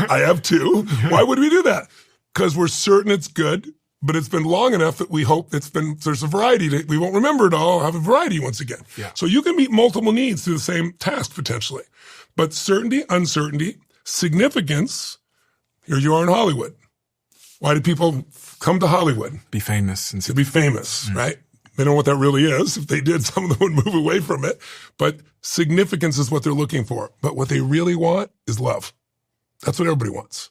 I have two. Why would we do that? Because we're certain it's good, but it's been long enough that we hope there's a variety that we won't remember it all, have a variety once again. Yeah. So you can meet multiple needs through the same task potentially. But certainty, uncertainty, significance, here you are in Hollywood. Why do people come to Hollywood? Be famous. To be famous, right? They don't know what that really is. If they did, some of them would move away from it. But significance is what they're looking for. But what they really want is love. That's what everybody wants.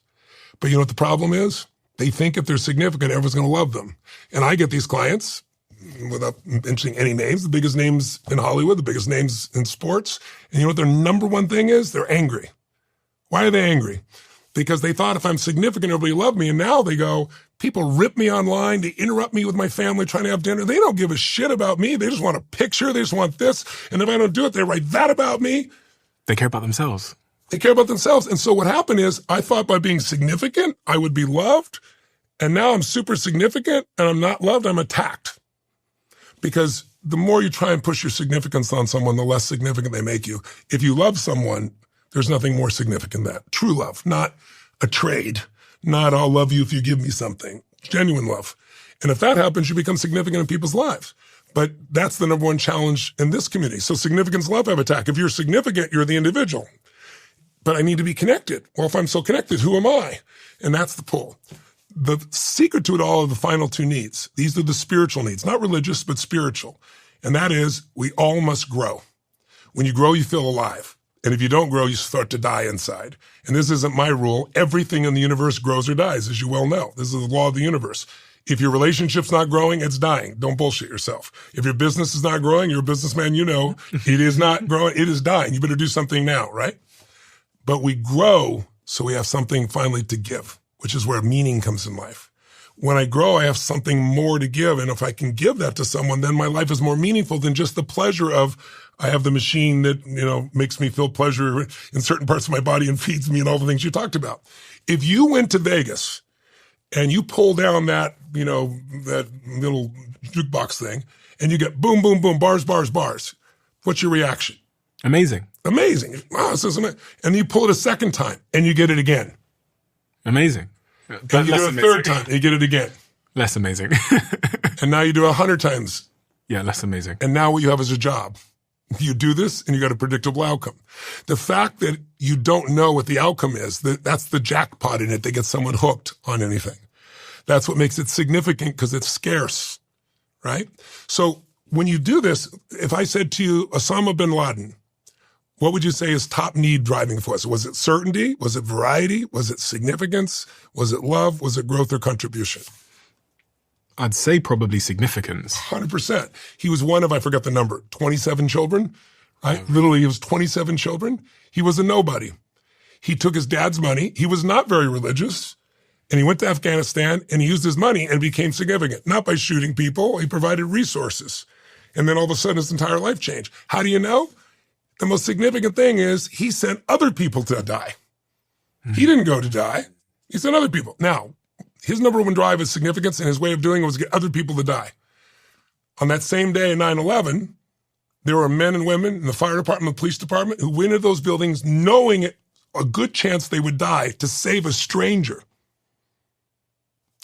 But you know what the problem is? They think if they're significant, everyone's going to love them. And I get these clients, without mentioning any names, the biggest names in Hollywood, the biggest names in sports. And you know what their number one thing is? They're angry. Why are they angry? Because they thought if I'm significant, everybody will love me. And now they go, people rip me online. They interrupt me with my family trying to have dinner. They don't give a shit about me. They just want a picture. They just want this. And if I don't do it, they write that about me. They care about themselves. They care about themselves. And so what happened is I thought by being significant, I would be loved. And now I'm super significant and I'm not loved. I'm attacked. Because the more you try and push your significance on someone, the less significant they make you. If you love someone, there's nothing more significant than that. True love, not a trade, not I'll love you if you give me something. Genuine love. And if that happens, you become significant in people's lives. But that's the number one challenge in this community. So significance, love, have attack. If you're significant, you're the individual. But I need to be connected. Well, if I'm so connected, who am I? And that's the pull. The secret to it all are the final two needs. These are the spiritual needs, not religious, but spiritual. And that is, we all must grow. When you grow, you feel alive. And if you don't grow, you start to die inside. And this isn't my rule. Everything in the universe grows or dies, as you well know. This is the law of the universe. If your relationship's not growing, it's dying. Don't bullshit yourself. If your business is not growing, you're a businessman, you know, it is not growing, it is dying. You better do something now, right? But we grow so we have something finally to give, which is where meaning comes in life. When I grow, I have something more to give. And if I can give that to someone, then my life is more meaningful than just the pleasure of, I have the machine that, you know, makes me feel pleasure in certain parts of my body and feeds me and all the things you talked about. If you went to Vegas and you pull down that, you know, that little jukebox thing and you get boom, boom, boom, bars, bars, bars, what's your reaction? Amazing. Amazing. Wow, this is amazing. And you pull it a second time and you get it again. Amazing. And you do it a third time and you get it again. Less amazing. And now you do 100 times. Yeah, less amazing. And now what you have is a job. You do this and you got a predictable outcome. The fact that you don't know what the outcome is, that's the jackpot in it that gets someone hooked on anything. That's what makes it significant because it's scarce, right? So when you do this, if I said to you, Osama bin Laden, what would you say is top need driving force? Was it certainty? Was it variety? Was it significance? Was it love? Was it growth or contribution? I'd say probably significance. 100%. He was one of, I forgot the number, 27 children, right? Literally, he was 27 children. He was a nobody. He took his dad's money. He was not very religious. And he went to Afghanistan and he used his money and became significant. Not by shooting people. He provided resources. And then all of a sudden his entire life changed. How do you know? The most significant thing is he sent other people to die. He didn't go to die. He sent other people. Now, his number one drive is significance, and his way of doing it was get other people to die. On that same day in 9/11, there were men and women in the fire department, the police department, who went into those buildings knowing a good chance they would die to save a stranger.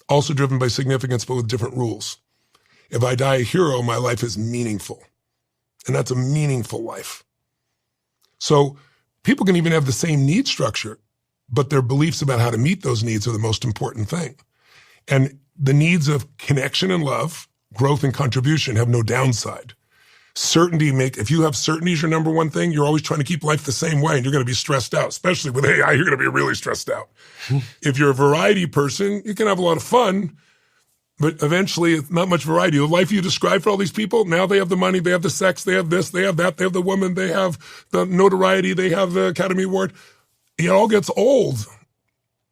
Also driven by significance, but with different rules. If I die a hero, my life is meaningful. And that's a meaningful life. So people can even have the same need structure, but their beliefs about how to meet those needs are the most important thing. And the needs of connection and love, growth and contribution have no downside. Certainty if you have certainty as your number one thing, you're always trying to keep life the same way and you're going to be stressed out, especially with AI, you're going to be really stressed out. If you're a variety person, you can have a lot of fun, but eventually it's not much variety. The life you describe for all these people, now they have the money, they have the sex, they have this, they have that, they have the woman, they have the notoriety, they have the Academy Award. It all gets old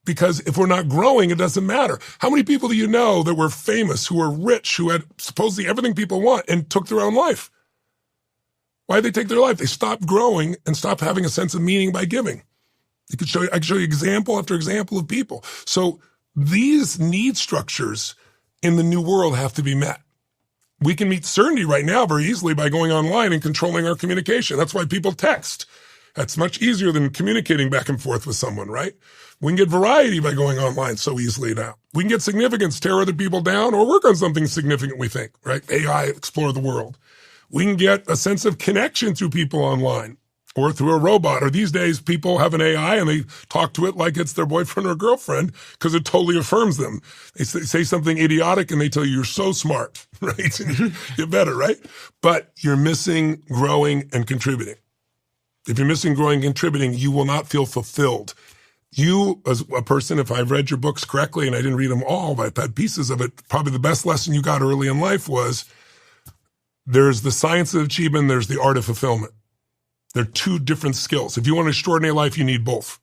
because if we're not growing, it doesn't matter. How many people do you know that were famous, who were rich, who had supposedly everything people want and took their own life? Why did they take their life? They stopped growing and stopped having a sense of meaning by giving. I could show you example after example of people. So these need structures in the new world have to be met. We can meet certainty right now very easily by going online and controlling our communication. That's why people text. That's much easier than communicating back and forth with someone, right? We can get variety by going online so easily now. We can get significance, tear other people down, or work on something significant we think, right? AI, explore the world. We can get a sense of connection through people online or through a robot. Or these days, people have an AI and they talk to it like it's their boyfriend or girlfriend because it totally affirms them. They say something idiotic and they tell you, you're so smart, right? You're better, right? But you're missing growing and contributing. If you're missing growing and contributing, you will not feel fulfilled. You, as a person, if I've read your books correctly, and I didn't read them all, but I've had pieces of it, probably the best lesson you got early in life was there's the science of achievement, there's the art of fulfillment. They're two different skills. If you want an extraordinary life, you need both.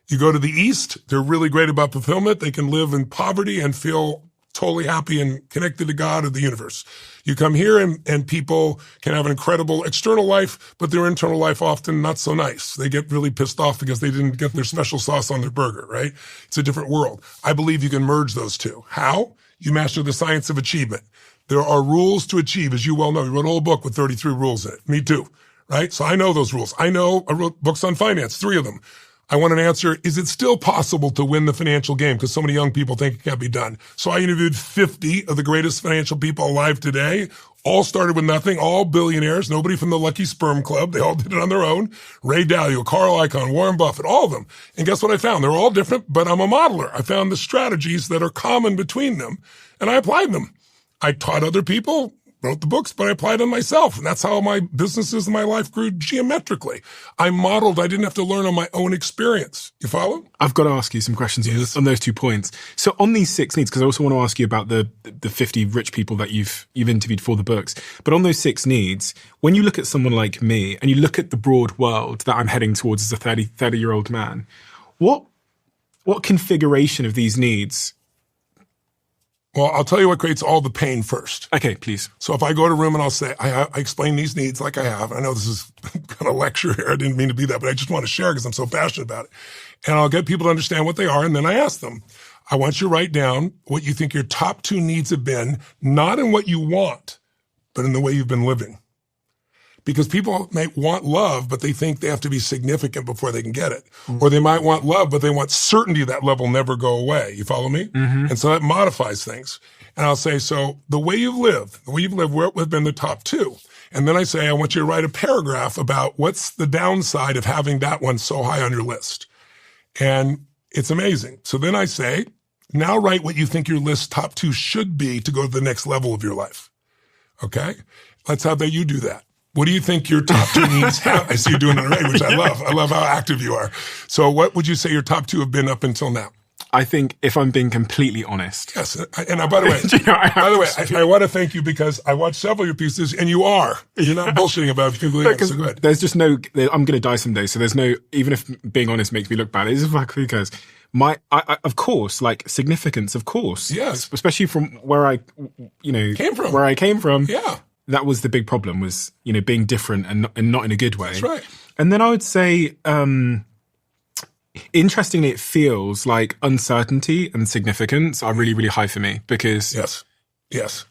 You go to the East, they're really great about fulfillment. They can live in poverty and feel totally happy and connected to God or the universe. You come here and people can have an incredible external life, but their internal life often not so nice. They get really pissed off because they didn't get their special sauce on their burger, right? It's a different world. I believe you can merge those two. How? You master the science of achievement. There are rules to achieve, as you well know. You wrote a whole book with 33 rules in it. Me too, right? So I know those rules. I wrote books on finance, 3 of them. I want an answer. Is it still possible to win the financial game? Because so many young people think it can't be done. So I interviewed 50 of the greatest financial people alive today. All started with nothing, all billionaires, nobody from the Lucky Sperm Club. They all did it on their own. Ray Dalio, Carl Icahn, Warren Buffett, all of them. And guess what I found? They're all different, but I'm a modeler. I found the strategies that are common between them, and I applied them. I taught other people, wrote the books, but I applied them myself. And that's how my businesses and my life grew geometrically. I modeled. I didn't have to learn on my own experience. You follow? I've got to ask you some questions on those 2 points. So on these 6 needs, because I also want to ask you about the 50 rich people that you've interviewed for the books. But on those 6 needs, when you look at someone like me and you look at the broad world that I'm heading towards as a 30-year-old man, what configuration of these needs? Well, I'll tell you what creates all the pain first. Okay, please. So if I go to a room and I'll say, I explain these needs like I have. I know this is kind of lecture here. I didn't mean to be that, but I just want to share because I'm so passionate about it. And I'll get people to understand what they are. And then I ask them, I want you to write down what you think your top 2 needs have been, not in what you want, but in the way you've been living. Because people may want love, but they think they have to be significant before they can get it. Mm-hmm. Or they might want love, but they want certainty that love will never go away. You follow me? Mm-hmm. And so that modifies things. And I'll say, so the way you've lived, what have been the top 2? And then I say, I want you to write a paragraph about what's the downside of having that one so high on your list. And it's amazing. So then I say, now write what you think your list top 2 should be to go to the next level of your life. Okay? Let's have you do that. What do you think your top 2 needs have? I see you doing it already, which I love. I love how active you are. So what would you say your top 2 have been up until now? I think if I'm being completely honest. Yes. And by the way, I want to thank you because I watched several of your pieces and you're not bullshitting about it. So good. There's just no, I'm going to die someday. So there's no, even if being honest makes me look bad, it's like, who cares? Of course, like significance, of course. Yes. Especially from where I came from. Yeah. That was the big problem was, being different and not in a good way. That's right. And then I would say, interestingly, it feels like uncertainty and significance are really, really high for me because yes,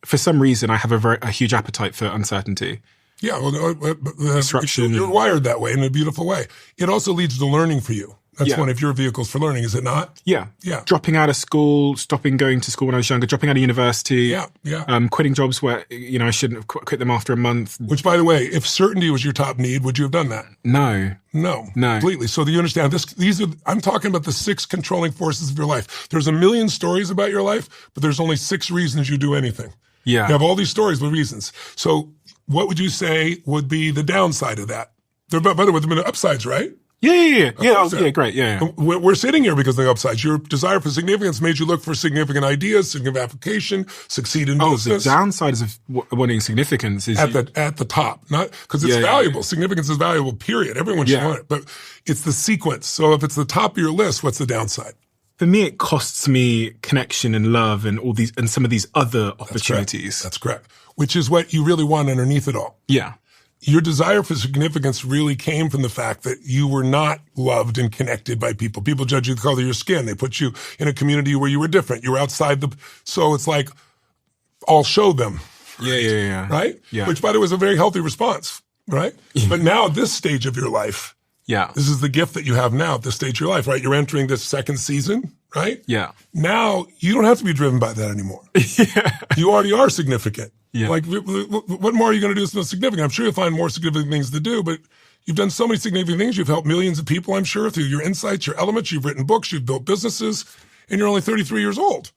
for some reason, I have a huge appetite for uncertainty. Yeah. Well, disruption. You're wired that way in a beautiful way. It also leads to learning for you. That's one of your vehicles for learning, is it not? Yeah. Yeah. Dropping out of school, stopping going to school when I was younger, dropping out of university. Yeah. Quitting jobs where, I shouldn't have quit them after a month. Which, by the way, if certainty was your top need, would you have done that? No. Completely. So do you understand this? I'm talking about the 6 controlling forces of your life. There's a million stories about your life, but there's only 6 reasons you do anything. Yeah. You have all these stories with reasons. So what would you say would be the downside of that? By the way, there have been upsides, right? Yeah, great, yeah. We're sitting here because of the upsides. Your desire for significance made you look for significant ideas, significant application, succeed in business. The downsides of wanting significance is at the top, not because it's valuable. Significance is valuable, period. Everyone should want it, but it's the sequence. So if it's the top of your list, what's the downside? For me, it costs me connection and love and all these and some of these other opportunities. That's correct. Which is what you really want underneath it all. Yeah. Your desire for significance really came from the fact that you were not loved and connected by people. People judge you the color of your skin. They put you in a community where you were different. You were outside so it's like, I'll show them. Yeah. Right? Yeah. Which, by the way, is a very healthy response. right? But now at this stage of your life, Yeah. this is the gift that you have now at this stage of your life, right? You're entering this second season, right? Yeah. Now you don't have to be driven by that anymore. Yeah. You already are significant. Yeah. Like, what more are you going to do that's significant? I'm sure you'll find more significant things to do, but you've done so many significant things. You've helped millions of people, I'm sure, through your insights, your elements. You've written books, you've built businesses, and you're only 33 years old.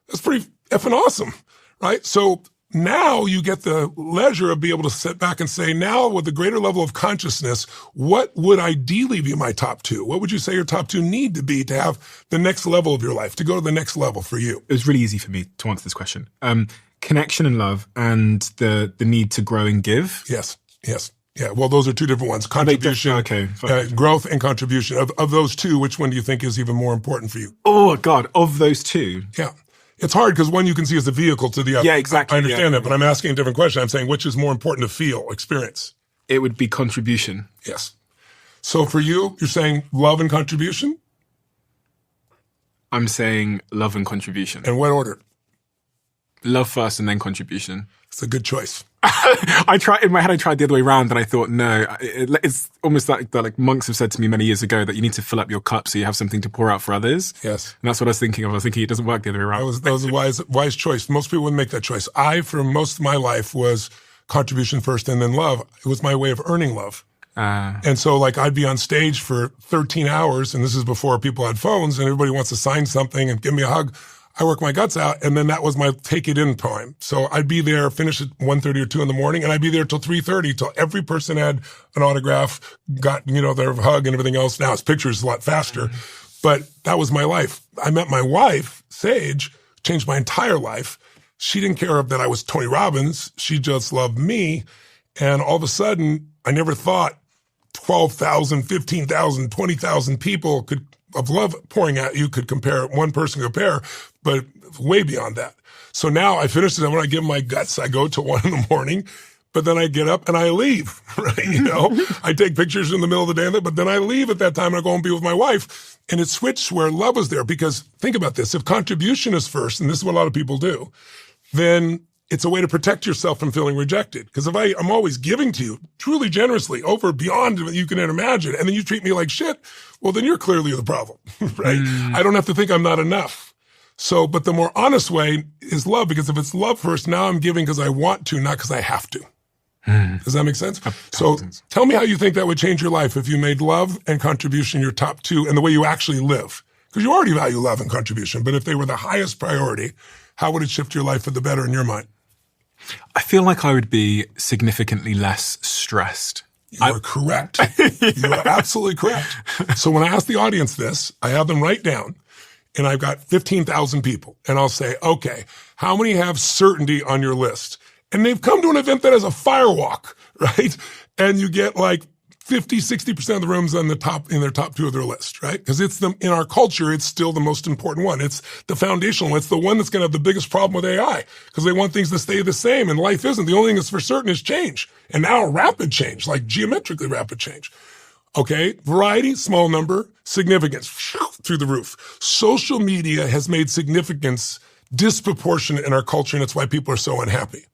That's pretty effing awesome, right? So now you get the leisure of being able to sit back and say, now with a greater level of consciousness, what would ideally be my top two? What would you say your top two need to be to have the next level of your life, to go to the next level for you? It was really easy for me to answer this question. Connection and love, and the need to grow and give. Yes. Yeah, well, those are two different ones. Contribution, Okay. growth and contribution. Of those two, which one do you think is even more important for you? Oh, God, of those two. Yeah. It's hard because one you can see as a vehicle to the other. Yeah, exactly. I understand that, but I'm asking a different question. I'm saying which is more important to feel, experience? It would be contribution. Yes. So for you, you're saying love and contribution? I'm saying love and contribution. In what order? Love first and then contribution. It's a good choice. I tried the other way around, and I thought, no, it's almost like monks have said to me many years ago that you need to fill up your cup so you have something to pour out for others. Yes. And that's what I was thinking of. I was thinking it doesn't work the other way around. That was a wise choice. Most people wouldn't make that choice. For most of my life, was contribution first and then love. It was my way of earning love. And so, like, I'd be on stage for 13 hours, and this is before people had phones, and everybody wants to sign something and give me a hug. I work my guts out, and then that was my take it in time. So I'd be there, finish at 1:30 or 2 in the morning, and I'd be there till 3:30, till every person had an autograph, got, their hug and everything else. Now it's pictures a lot faster, but that was my life. I met my wife, Sage, changed my entire life. She didn't care that I was Tony Robbins. She just loved me. And all of a sudden, I never thought 12,000, 15,000, 20,000 people of love pouring at you could compare, one person compare, but way beyond that. So now I finish it. When I give my guts, I go to 1 in the morning, but then I get up and I leave, right? I take pictures in the middle of the day, but then I leave at that time and I go and be with my wife. And it switched where love was there, because think about this. If contribution is first, and this is what a lot of people do, then it's a way to protect yourself from feeling rejected. Because if I'm always giving to you truly generously, over beyond what you can imagine, and then you treat me like shit, well, then you're clearly the problem, right? I don't have to think I'm not enough. So, but the more honest way is love, because if it's love first, now I'm giving because I want to, not because I have to. Does that make sense? So tell me how you think that would change your life if you made love and contribution your top two, and the way you actually live. Because you already value love and contribution, but if they were the highest priority, how would it shift your life for the better in your mind? I feel like I would be significantly less stressed. You are correct. You are absolutely correct. So when I ask the audience this, I have them write down, and I've got 15,000 people, and I'll say, okay, how many have certainty on your list? And they've come to an event that has a firewalk, right? And you get like 50, 60% of the rooms in their top two of their list, right? Because in our culture, it's still the most important one. It's the foundational one. It's the one that's going to have the biggest problem with AI, because they want things to stay the same, and life isn't. The only thing that's for certain is change. And now rapid change, like geometrically rapid change. Okay. Variety, small number, significance, through the roof. Social media has made significance disproportionate in our culture, and it's why people are so unhappy.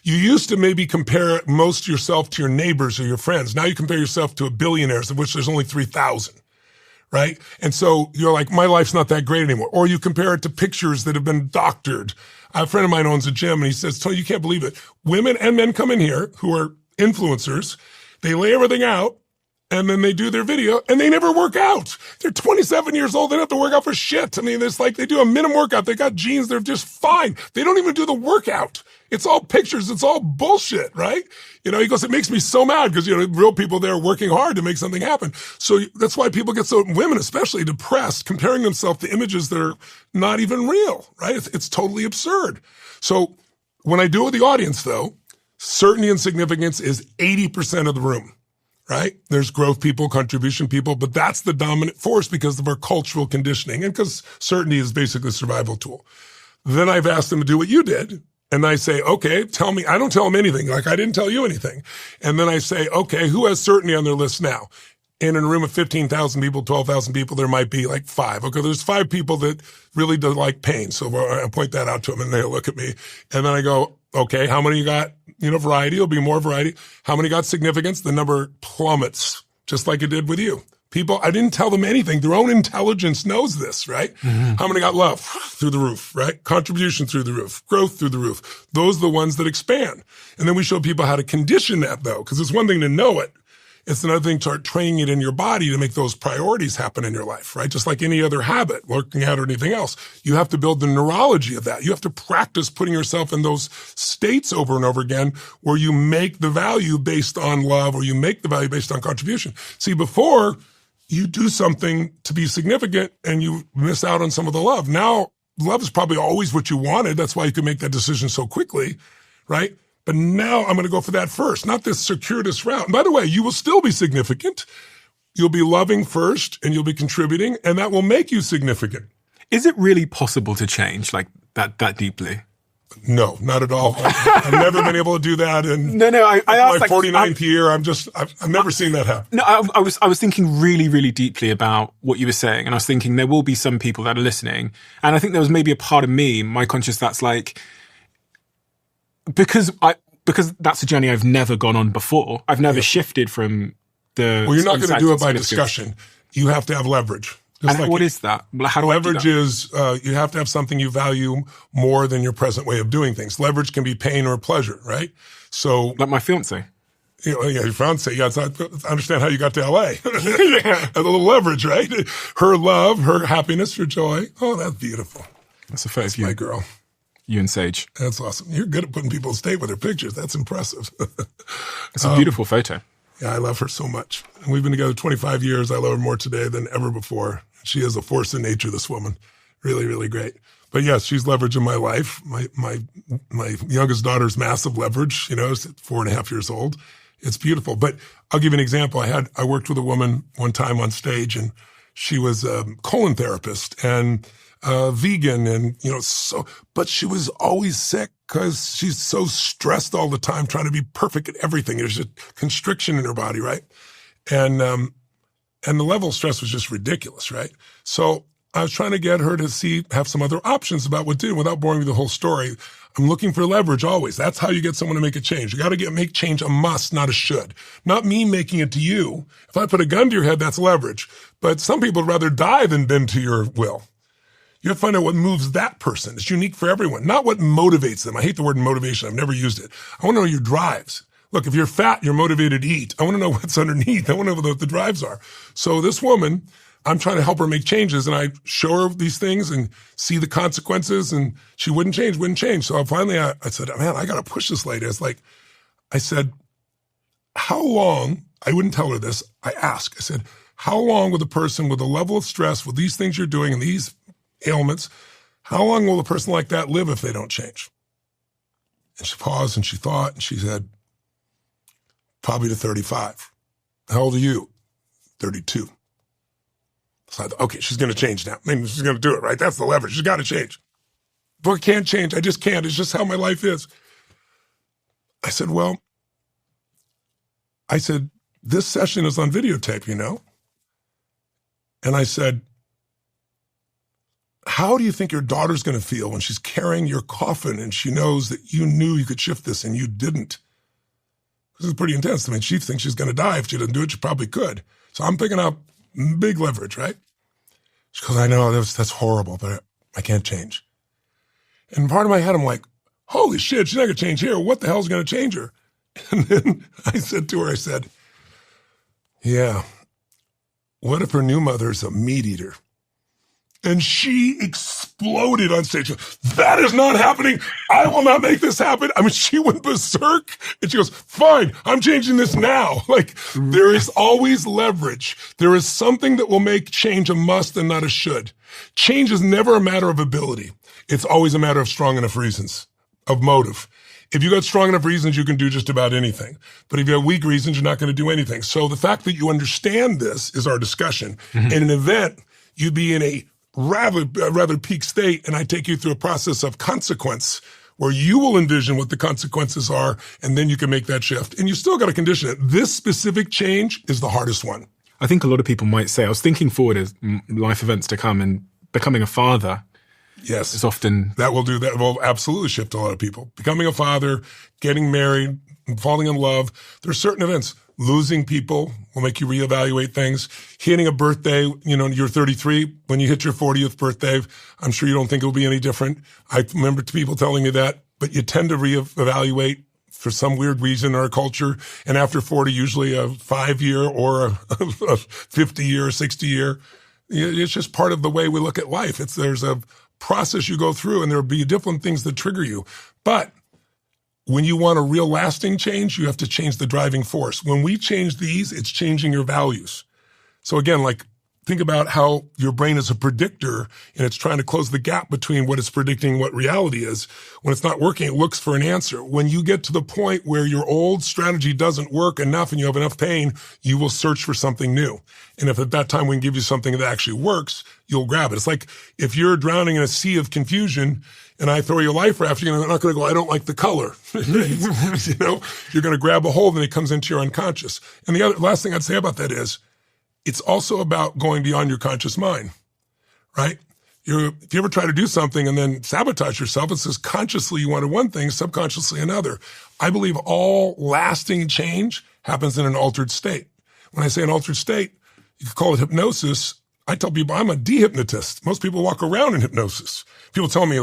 You used to maybe compare most yourself to your neighbors or your friends. Now you compare yourself to billionaires, of which there's only 3,000, right? And so you're like, my life's not that great anymore. Or you compare it to pictures that have been doctored. A friend of mine owns a gym, and he says, Tony, you can't believe it. Women and men come in here who are influencers. They lay everything out, and then they do their video, and they never work out. They're 27 years old. They don't have to work out for shit. I mean, it's like they do a minimum workout. They got jeans. They're just fine. They don't even do the workout. It's all pictures. It's all bullshit, right? He goes, it makes me so mad because, real people there are working hard to make something happen. So that's why people get women especially, depressed, comparing themselves to images that are not even real, right? It's totally absurd. So when I do it with the audience, though, certainty and significance is 80% of the room. Right? There's growth people, contribution people, but that's the dominant force because of our cultural conditioning and because certainty is basically a survival tool. Then I've asked them to do what you did. And I say, okay, tell me. I don't tell them anything. Like, I didn't tell you anything. And then I say, okay, who has certainty on their list now? And in a room of 15,000 people, 12,000 people, there might be like 5. Okay, there's 5 people that really do like pain. So I point that out to them and they look at me. And then I go, okay, how many you got, variety? It'll be more variety. How many got significance? The number plummets, just like it did with you. People, I didn't tell them anything. Their own intelligence knows this, right? Mm-hmm. How many got love? Through the roof, right? Contribution through the roof. Growth through the roof. Those are the ones that expand. And then we show people how to condition that, though, because it's one thing to know it. It's another thing to start training it in your body to make those priorities happen in your life, right? Just like any other habit, working out or anything else. You have to build the neurology of that. You have to practice putting yourself in those states over and over again where you make the value based on love or you make the value based on contribution. See, before you do something to be significant and you miss out on some of the love. Now, love is probably always what you wanted. That's why you can make that decision so quickly, right? But now I'm going to go for that first, not this circuitous route. And by the way, you will still be significant. You'll be loving first and you'll be contributing, and that will make you significant. Is it really possible to change like that deeply? No, not at all. I've never been able to do that. And I asked my 49th year. I've never seen that happen. No, I was thinking really, really deeply about what you were saying. And I was thinking there will be some people that are listening. And I think there was maybe a part of me, my conscious, that's like, because that's a journey I've never gone on before. I've never shifted from the. Well, you're not going to do it by discussion. You have to have leverage. And like what is that? How do leverage I do that? is you have to have something you value more than your present way of doing things. Leverage can be pain or pleasure, right? So, like my fiance. Your fiance. Yeah, I understand how you got to LA. A little leverage, right? Her love, her happiness, her joy. Oh, that's beautiful. That's a photo of you, my girl. You and Sage. That's awesome. You're good at putting people to state with their pictures. That's impressive. It's a beautiful photo. Yeah, I love her so much. And we've been together 25 years. I love her more today than ever before. She is a force in nature, this woman. Really, really great. But yes, she's leverage in my life. My youngest daughter's massive leverage, is 4.5 years old. It's beautiful. But I'll give you an example. I worked with a woman one time on stage, and she was a colon therapist and vegan and, but she was always sick because she's so stressed all the time trying to be perfect at everything. There's a constriction in her body, right? And the level of stress was just ridiculous, right? So I was trying to get her to have some other options about what to do without boring with the whole story. I'm looking for leverage always. That's how you get someone to make a change. You got to make change a must, not a should. Not me making it to you. If I put a gun to your head, that's leverage. But some people would rather die than bend to your will. You have to find out what moves that person. It's unique for everyone, not what motivates them. I hate the word motivation. I've never used it. I want to know your drives. Look, if you're fat, you're motivated to eat. I want to know what's underneath. I want to know what the drives are. So this woman, I'm trying to help her make changes, and I show her these things and see the consequences, and she wouldn't change. So finally I said, man, I got to push this lady. I said, how long, I wouldn't tell her this, I said, how long will the person with a level of stress, with these things you're doing and these ailments, how long will a person like that live if they don't change? And she paused and she thought, and she said, probably to 35. How old are you? 32. So I thought, okay, she's going to change now. I mean, she's going to do it, right? That's the leverage. She's got to change. But I can't change. I just can't. It's just how my life is. I said, this session is on videotape, And I said, how do you think your daughter's going to feel when she's carrying your coffin and she knows that you knew you could shift this and you didn't? This is pretty intense. I mean, she thinks she's going to die. If she doesn't do it, she probably could. So I'm picking up big leverage, right? She goes, I know, that's horrible, but I can't change. And part of my head, I'm like, holy shit, she's not going to change here. What the hell's going to change her? And then I said to her, yeah, what if her new mother's a meat eater? And she exploded on stage. That is not happening. I will not make this happen. I mean, she went berserk and she goes, fine, I'm changing this now. There is always leverage. There is something that will make change a must and not a should. Change is never a matter of ability. It's always a matter of strong enough reasons, of motive. If you got strong enough reasons, you can do just about anything. But if you have weak reasons, you're not going to do anything. So the fact that you understand this is our discussion. Mm-hmm. In an event, you'd be in a rather peak state, and I take you through a process of consequence where you will envision what the consequences are, and then you can make that shift. And you still got to condition it. This specific change is the hardest one. I think a lot of people might say, I was thinking forward as life events to come, and becoming a father. Yes. Is often. That will absolutely shift a lot of people. Becoming a father, getting married, falling in love. There's certain events. Losing people will make you reevaluate things. Hitting a birthday, you're 33. When you hit your 40th birthday, I'm sure you don't think it will be any different. I remember people telling me that, but you tend to reevaluate for some weird reason in our culture. And after 40, usually a 5-year or a 50-year, 60-year. It's just part of the way we look at life. There's a process you go through, and there'll be different things that trigger you. But when you want a real lasting change, you have to change the driving force. When we change these, it's changing your values. So again, think about how your brain is a predictor, and it's trying to close the gap between what it's predicting and what reality is. When it's not working, it looks for an answer. When you get to the point where your old strategy doesn't work enough and you have enough pain, you will search for something new. And if at that time we can give you something that actually works, you'll grab it. It's like if you're drowning in a sea of confusion and I throw you a life raft, you're not going to go, I don't like the color. You're going to grab a hold and it comes into your unconscious. And the last thing I'd say about that is, it's also about going beyond your conscious mind, right? If you ever try to do something and then sabotage yourself, it says consciously you wanted one thing, subconsciously another. I believe all lasting change happens in an altered state. When I say an altered state, you could call it hypnosis. I tell people I'm a dehypnotist. Most people walk around in hypnosis. People tell me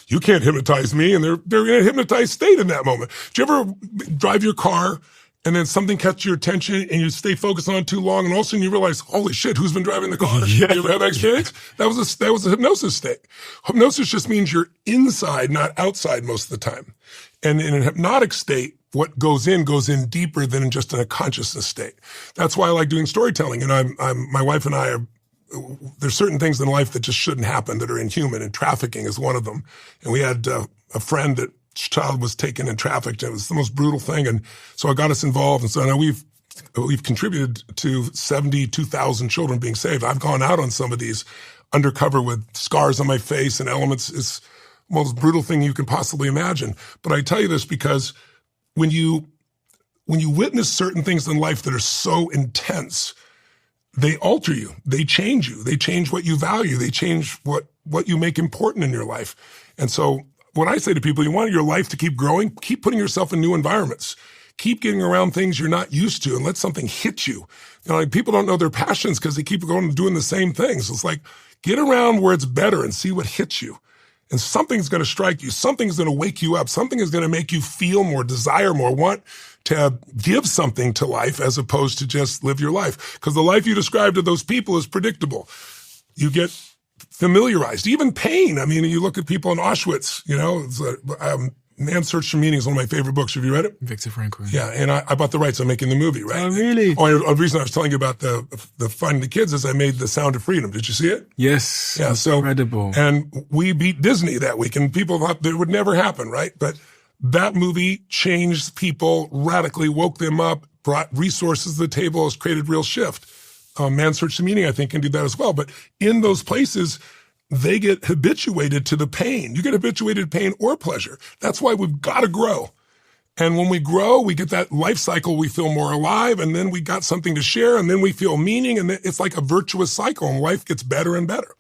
you can't hypnotize me, and they're in a hypnotized state in that moment. Do you ever drive your car and then something catches your attention and you stay focused on it too long, and all of a sudden you realize, holy shit, who's been driving the car? Yeah. You ever have that experience? That was a hypnosis state. Hypnosis just means you're inside, not outside most of the time. And in a hypnotic state, what goes in deeper than just in a consciousness state. That's why I like doing storytelling. And my wife and I there's certain things in life that just shouldn't happen that are inhuman, and trafficking is one of them. And we had a friend that child was taken and trafficked. It was the most brutal thing. And so it got us involved. And so now we've contributed to 72,000 children being saved. I've gone out on some of these undercover with scars on my face and elements. It's the most brutal thing you can possibly imagine. But I tell you this because when you witness certain things in life that are so intense, they alter you. They change you. They change what you value. They change what you make important in your life. And so what I say to people, you want your life to keep growing, keep putting yourself in new environments. Keep getting around things you're not used to and let something hit you. People don't know their passions because they keep going and doing the same things. It's get around where it's better and see what hits you. And something's going to strike you. Something's going to wake you up. Something is going to make you feel more, desire more, want to give something to life as opposed to just live your life. Because the life you describe to those people is predictable. You get familiarized. Even pain. You look at people in Auschwitz, Man's Search for Meaning is one of my favorite books. Have you read it? Viktor Frankl. Yeah, and I bought the rights. I'm making the movie, right? Oh, really? The reason I was telling you about the Finding the Kids is I made The Sound of Freedom. Did you see it? Yes. Yeah, incredible. And we beat Disney that week, and people thought that it would never happen, right? But that movie changed people radically, woke them up, brought resources to the table, has created real shift. Man's Search for Meaning, I think, can do that as well. But in those places, they get habituated to the pain. You get habituated to pain or pleasure. That's why we've got to grow. And when we grow, we get that life cycle, we feel more alive, and then we got something to share, and then we feel meaning, and it's like a virtuous cycle, and life gets better and better.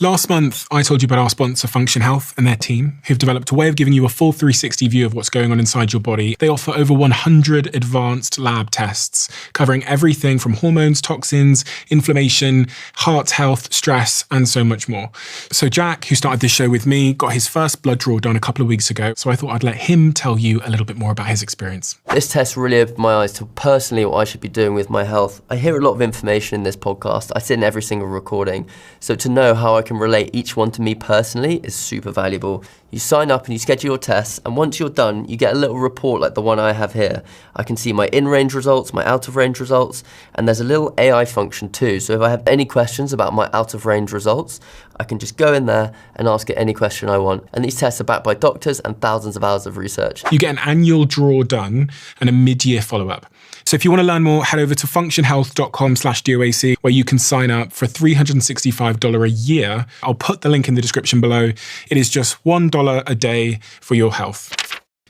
Last month, I told you about our sponsor, Function Health, and their team, who've developed a way of giving you a full 360 view of what's going on inside your body. They offer over 100 advanced lab tests, covering everything from hormones, toxins, inflammation, heart health, stress, and so much more. So Jack, who started this show with me, got his first blood draw done a couple of weeks ago, so I thought I'd let him tell you a little bit more about his experience. This test really opened my eyes to personally what I should be doing with my health. I hear a lot of information in this podcast. I sit in every single recording, so to know how I can relate each one to me personally is super valuable. You sign up and you schedule your tests, and once you're done, you get a little report like the one I have here. I can see my in-range results, my out-of-range results, and there's a little AI function too. So if I have any questions about my out-of-range results, I can just go in there and ask it any question I want. And these tests are backed by doctors and thousands of hours of research. You get an annual draw done and a mid-year follow-up. So if you want to learn more, head over to functionhealth.com/DOAC, where you can sign up for $365 a year. I'll put the link in the description below. It is just $1 a day for your health.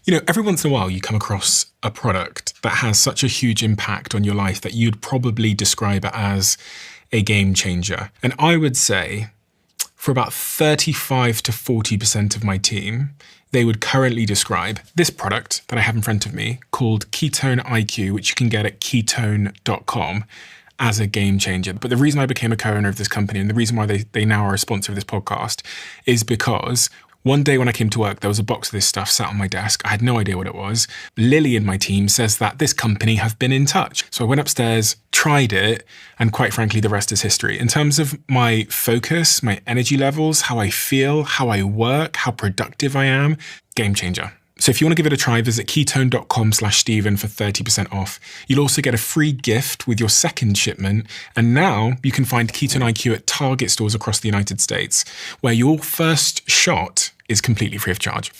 Every once in a while you come across a product that has such a huge impact on your life that you'd probably describe it as a game changer. And I would say for about 35 to 40% of my team, they would currently describe this product that I have in front of me called Ketone IQ, which you can get at ketone.com, as a game changer. But the reason I became a co-owner of this company and the reason why they now are a sponsor of this podcast is because one day when I came to work, there was a box of this stuff sat on my desk. I had no idea what it was. Lily in my team says that this company have been in touch. So I went upstairs, tried it, and quite frankly, the rest is history. In terms of my focus, my energy levels, how I feel, how I work, how productive I am, game changer. So if you want to give it a try, visit ketone.com/Stephen for 30% off. You'll also get a free gift with your second shipment. And now you can find Ketone IQ at Target stores across the United States, where your first shot is completely free of charge.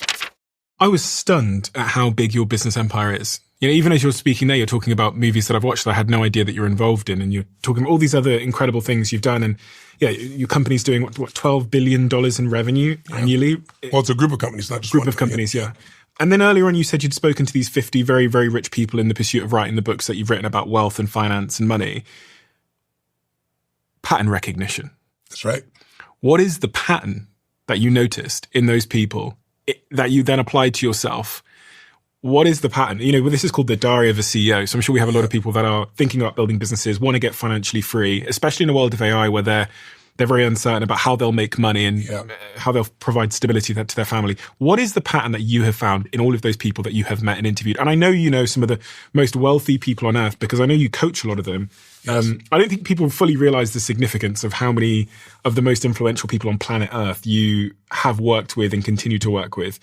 I was stunned at how big your business empire is. Even as you're speaking there, you're talking about movies that I've watched that I had no idea that you're involved in. And you're talking about all these other incredible things you've done. And yeah, your company's doing what $12 billion in revenue annually? Well, it's a group of companies, not just one. Group of companies, yeah. And then earlier on, you said you'd spoken to these 50 very, very rich people in the pursuit of writing the books that you've written about wealth and finance and money. Pattern recognition. That's right. What is the pattern that you noticed in those people that you then applied to yourself? What is the pattern? This is called the diary of a CEO. So I'm sure we have a lot of people that are thinking about building businesses, want to get financially free, especially in a world of AI where they're very uncertain about how they'll make money and how they'll provide stability to their family. What is the pattern that you have found in all of those people that you have met and interviewed? And I know you know some of the most wealthy people on earth because I know you coach a lot of them. Yes. I don't think people fully realize the significance of how many of the most influential people on planet Earth you have worked with and continue to work with.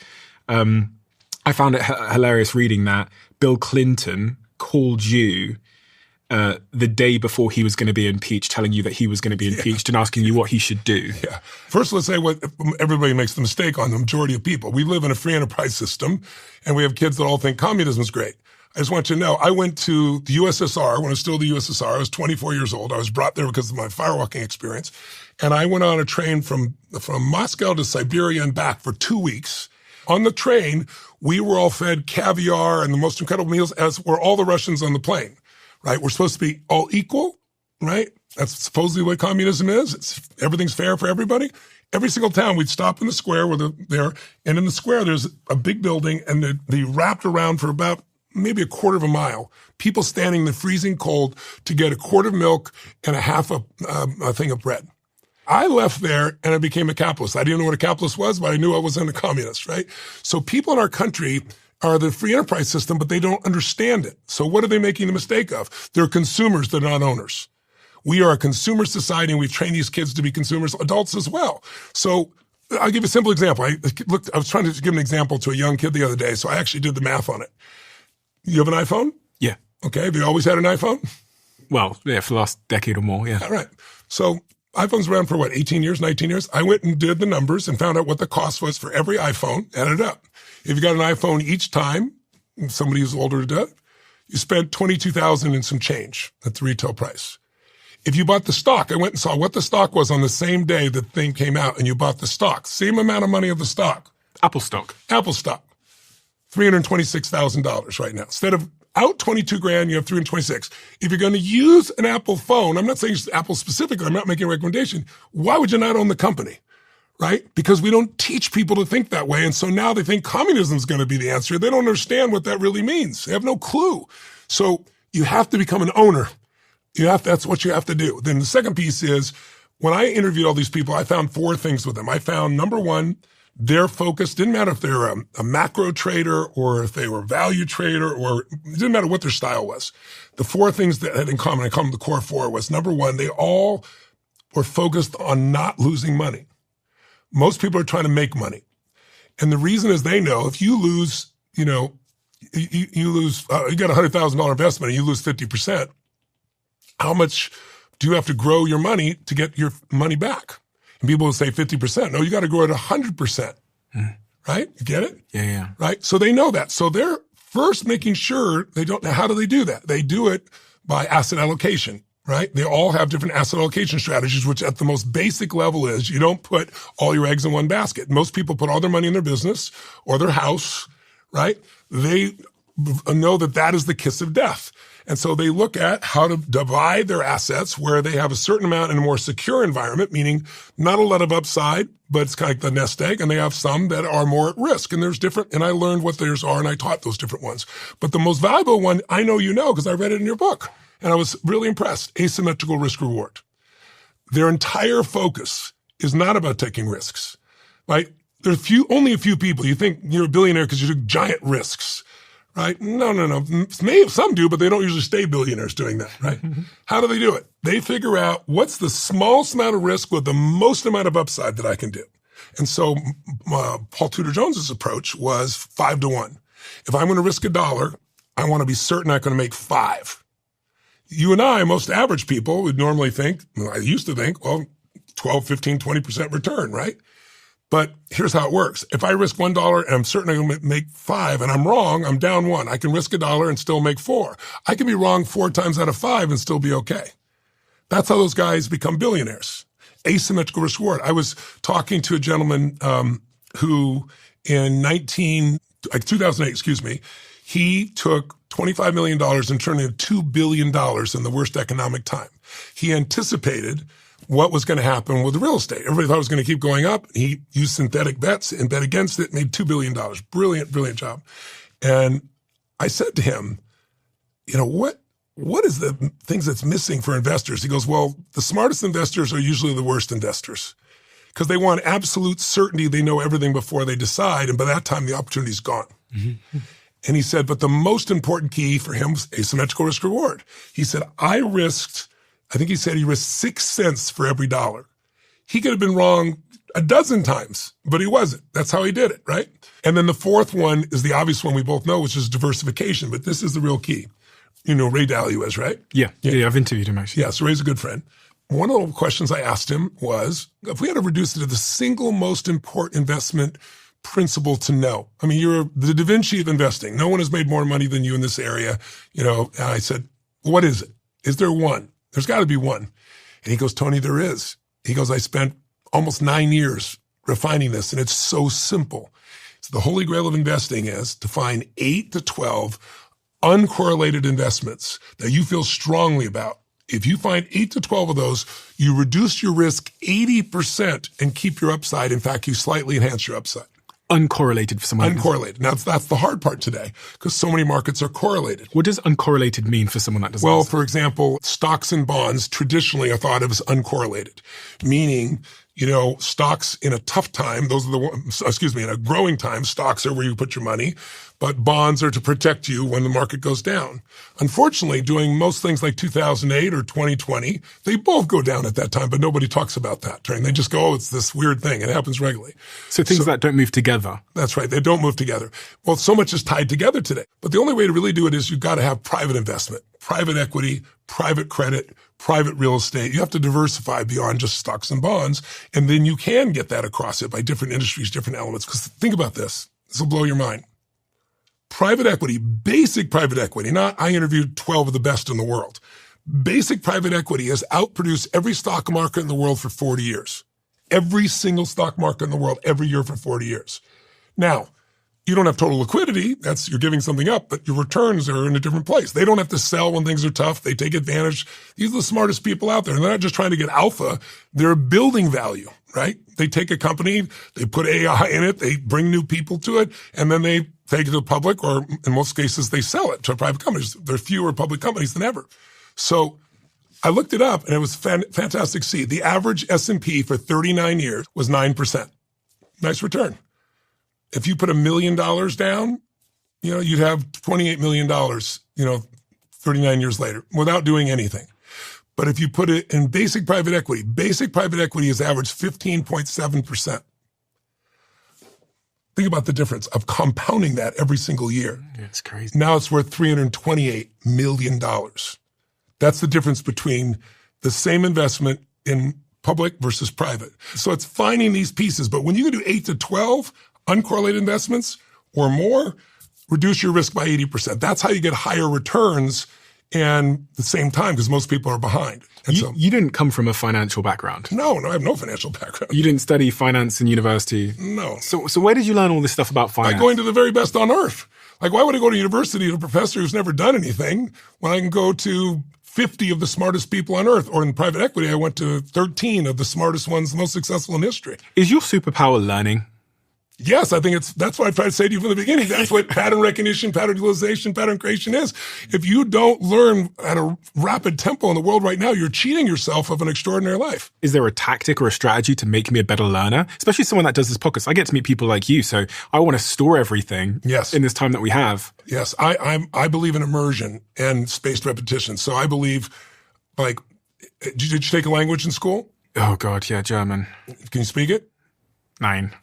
I found it hilarious reading that Bill Clinton called you the day before he was going to be impeached, telling you that he was going to be impeached and asking you what he should do. Yeah. First, let's say what everybody makes the mistake on, the majority of people. We live in a free enterprise system, and we have kids that all think communism is great. I just want you to know, I went to the USSR when it was still the USSR. I was 24 years old. I was brought there because of my firewalking experience. And I went on a train from Moscow to Siberia and back for 2 weeks. On the train, we were all fed caviar and the most incredible meals, as were all the Russians on the plane. Right? We're supposed to be all equal, right? That's supposedly what communism is. Everything's fair for everybody. Every single town, we'd stop in the square and in the square, there's a big building, and they wrapped around for about maybe a quarter of a mile. People standing in the freezing cold to get a quart of milk and a half a thing of bread. I left there and I became a capitalist. I didn't know what a capitalist was, but I knew I wasn't a communist, right? So people in our country are the free enterprise system, but they don't understand it. So what are they making the mistake of? They're consumers, they're not owners. We are a consumer society, and we've trained these kids to be consumers, adults as well. So I'll give you a simple example. I was trying to give an example to a young kid the other day, so I actually did the math on it. You have an iPhone? Yeah. Okay, have you always had an iPhone? Well, yeah, for the last decade or more, yeah. All right. So iPhone's around for 18 years, 19 years? I went and did the numbers and found out what the cost was for every iPhone, added it up. If you got an iPhone each time, somebody who's older to death, you spent $22,000 and some change at the retail price. If you bought the stock, I went and saw what the stock was on the same day the thing came out, and you bought the stock, same amount of money of the stock. Apple stock, $326,000 right now. Instead of out 22 grand, you have 326. If you're going to use an Apple phone, I'm not saying it's Apple specifically, I'm not making a recommendation. Why would you not own the company? Right? Because we don't teach people to think that way. And so now they think communism is going to be the answer. They don't understand what that really means. They have no clue. So you have to become an owner. That's what you have to do. Then the second piece is, when I interviewed all these people, I found 4 things with them. I found, number one, they're focused. Didn't matter if they're a macro trader or if they were a value trader, or it didn't matter what their style was. The 4 things that had in common, I call them the core 4, was, number one, they all were focused on not losing money. Most people are trying to make money. And the reason is, they know if you lose, you got a $100,000 investment and you lose 50%, how much do you have to grow your money to get your money back? And people will say 50%. No, you got to grow at 100%. Right? You get it? Yeah. Right? So they know that. So they're first making sure they don't know. How do they do that? They do it by asset allocation. Right? They all have different asset allocation strategies, which at the most basic level is, you don't put all your eggs in one basket. Most people put all their money in their business or their house, right? They know that that is the kiss of death. And so they look at how to divide their assets where they have a certain amount in a more secure environment, meaning not a lot of upside, but it's kind of like the nest egg, and they have some that are more at risk. And there's different, and I learned what theirs are, and I taught those different ones. But the most valuable one, I know you know, because I read it in your book, and I was really impressed, asymmetrical risk reward. Their entire focus is not about taking risks, right? There's only a few people. You think you're a billionaire because you took giant risks. Right? No. Maybe some do, but they don't usually stay billionaires doing that, right? How do they do it? They figure out what's the smallest amount of risk with the most amount of upside that I can do. And so Paul Tudor Jones's approach was 5 to 1. If I'm going to risk $1, I want to be certain I'm going to make 5. You and I, most average people, would normally think, I used to think, well, 12, 15, 20% return, right? But here's how it works. If I risk $1 and I'm certain I'm going to make 5 and I'm wrong, I'm down 1. I can risk $1 and still make 4. I can be wrong 4 times out of 5 and still be okay. That's how those guys become billionaires. Asymmetrical risk reward. I was talking to a gentleman who in 2008, he took $25 million and turned it into $2 billion in the worst economic time. He anticipated what was going to happen with the real estate. Everybody thought it was going to keep going up. He used synthetic bets and bet against it, made $2 billion. Brilliant job. And I said to him, what is the things that's missing for investors? He goes, well, the smartest investors are usually the worst investors because they want absolute certainty. They know everything before they decide. And by that time, the opportunity's gone. Mm-hmm. And he said, but the most important key for him was asymmetrical risk reward. He said, I think he said he risked 6 cents for every $1. He could have been wrong a dozen times, but he wasn't. That's how he did it, right? And then the fourth one is the obvious one we both know, which is diversification. But this is the real key. You know Ray Dalio is, right? Yeah, I've interviewed him actually. Yeah, so Ray's a good friend. One of the questions I asked him was, if we had to reduce it to the single most important investment principle to know. I mean, you're the Da Vinci of investing. No one has made more money than you in this area. And I said, what is it? Is there one? There's got to be one. And he goes, Tony, there is. He goes, I spent almost 9 years refining this, and it's so simple. So the holy grail of investing is to find 8 to 12 uncorrelated investments that you feel strongly about. If you find 8 to 12 of those, you reduce your risk 80% and keep your upside. In fact, you slightly enhance your upside. Uncorrelated for someone. Uncorrelated. Now, that's the hard part today because so many markets are correlated. What does uncorrelated mean for someone that doesn't? Well, for example, stocks and bonds traditionally are thought of as uncorrelated, meaning, stocks in a tough time, in a growing time, stocks are where you put your money, but bonds are to protect you when the market goes down. Unfortunately, doing most things like 2008 or 2020, they both go down at that time, but nobody talks about that. They just go, it's this weird thing. It happens regularly. So things that don't move together. That's right. They don't move together. Well, so much is tied together today. But the only way to really do it is you've got to have private investment, private equity, private credit, private real estate. You have to diversify beyond just stocks and bonds. And then you can get that across it by different industries, different elements. Because think about this. This will blow your mind. Private equity, basic private equity, not I interviewed 12 of the best in the world. Basic private equity has outproduced every stock market in the world for 40 years. Every single stock market in the world, every year for 40 years. Now, you don't have total liquidity. You're giving something up, but your returns are in a different place. They don't have to sell when things are tough. They take advantage. These are the smartest people out there. And they're not just trying to get alpha. They're building value, right? They take a company, they put AI in it, they bring new people to it, and then they take it to the public, or in most cases, they sell it to private companies. There are fewer public companies than ever. So I looked it up, and it was fantastic to see. The average S&P for 39 years was 9%. Nice return. If you put $1 million down, you'd have $28 million, 39 years later without doing anything. But if you put it in basic private equity has averaged 15.7%. Think about the difference of compounding that every single year. Yeah, it's crazy. Now it's worth $328 million. That's the difference between the same investment in public versus private. So it's finding these pieces. But when you do 8 to 12 uncorrelated investments or more, reduce your risk by 80%. That's how you get higher returns and the same time because most people are behind. And You didn't come from a financial background. No, I have no financial background. You didn't study finance in university. No. So where did you learn all this stuff about finance? By going to the very best on earth. Like, why would I go to university to a professor who's never done anything when I can go to 50 of the smartest people on earth? Or in private equity, I went to 13 of the smartest ones, the most successful in history. Is your superpower learning? Yes, I think that's what I tried to say to you from the beginning. That's what pattern recognition, pattern utilization, pattern creation is. If you don't learn at a rapid tempo in the world right now, you're cheating yourself of an extraordinary life. Is there a tactic or a strategy to make me a better learner? Especially someone that does this podcast. I get to meet people like you, so I want to store everything in this time that we have. Yes, I believe in immersion and spaced repetition. So I believe, like, did you take a language in school? Oh, God, yeah, German. Can you speak it? 9.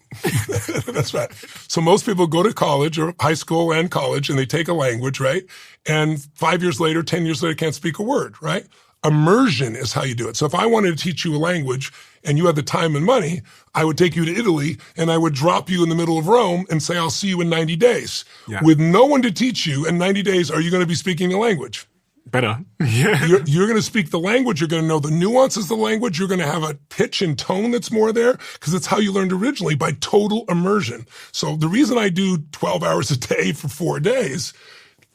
That's right. So most people go to college or high school and college and they take a language, right? And 5 years later, 10 years later, can't speak a word, right? Immersion is how you do it. So if I wanted to teach you a language and you had the time and money, I would take you to Italy and I would drop you in the middle of Rome and say, I'll see you in 90 days. Yeah. With no one to teach you in 90 days, are you going to be speaking the language? Better. Yeah. You're going to speak the language. You're going to know the nuances of the language. You're going to have a pitch and tone that's more there because it's how you learned originally by total immersion. So the reason I do 12 hours a day for 4 days,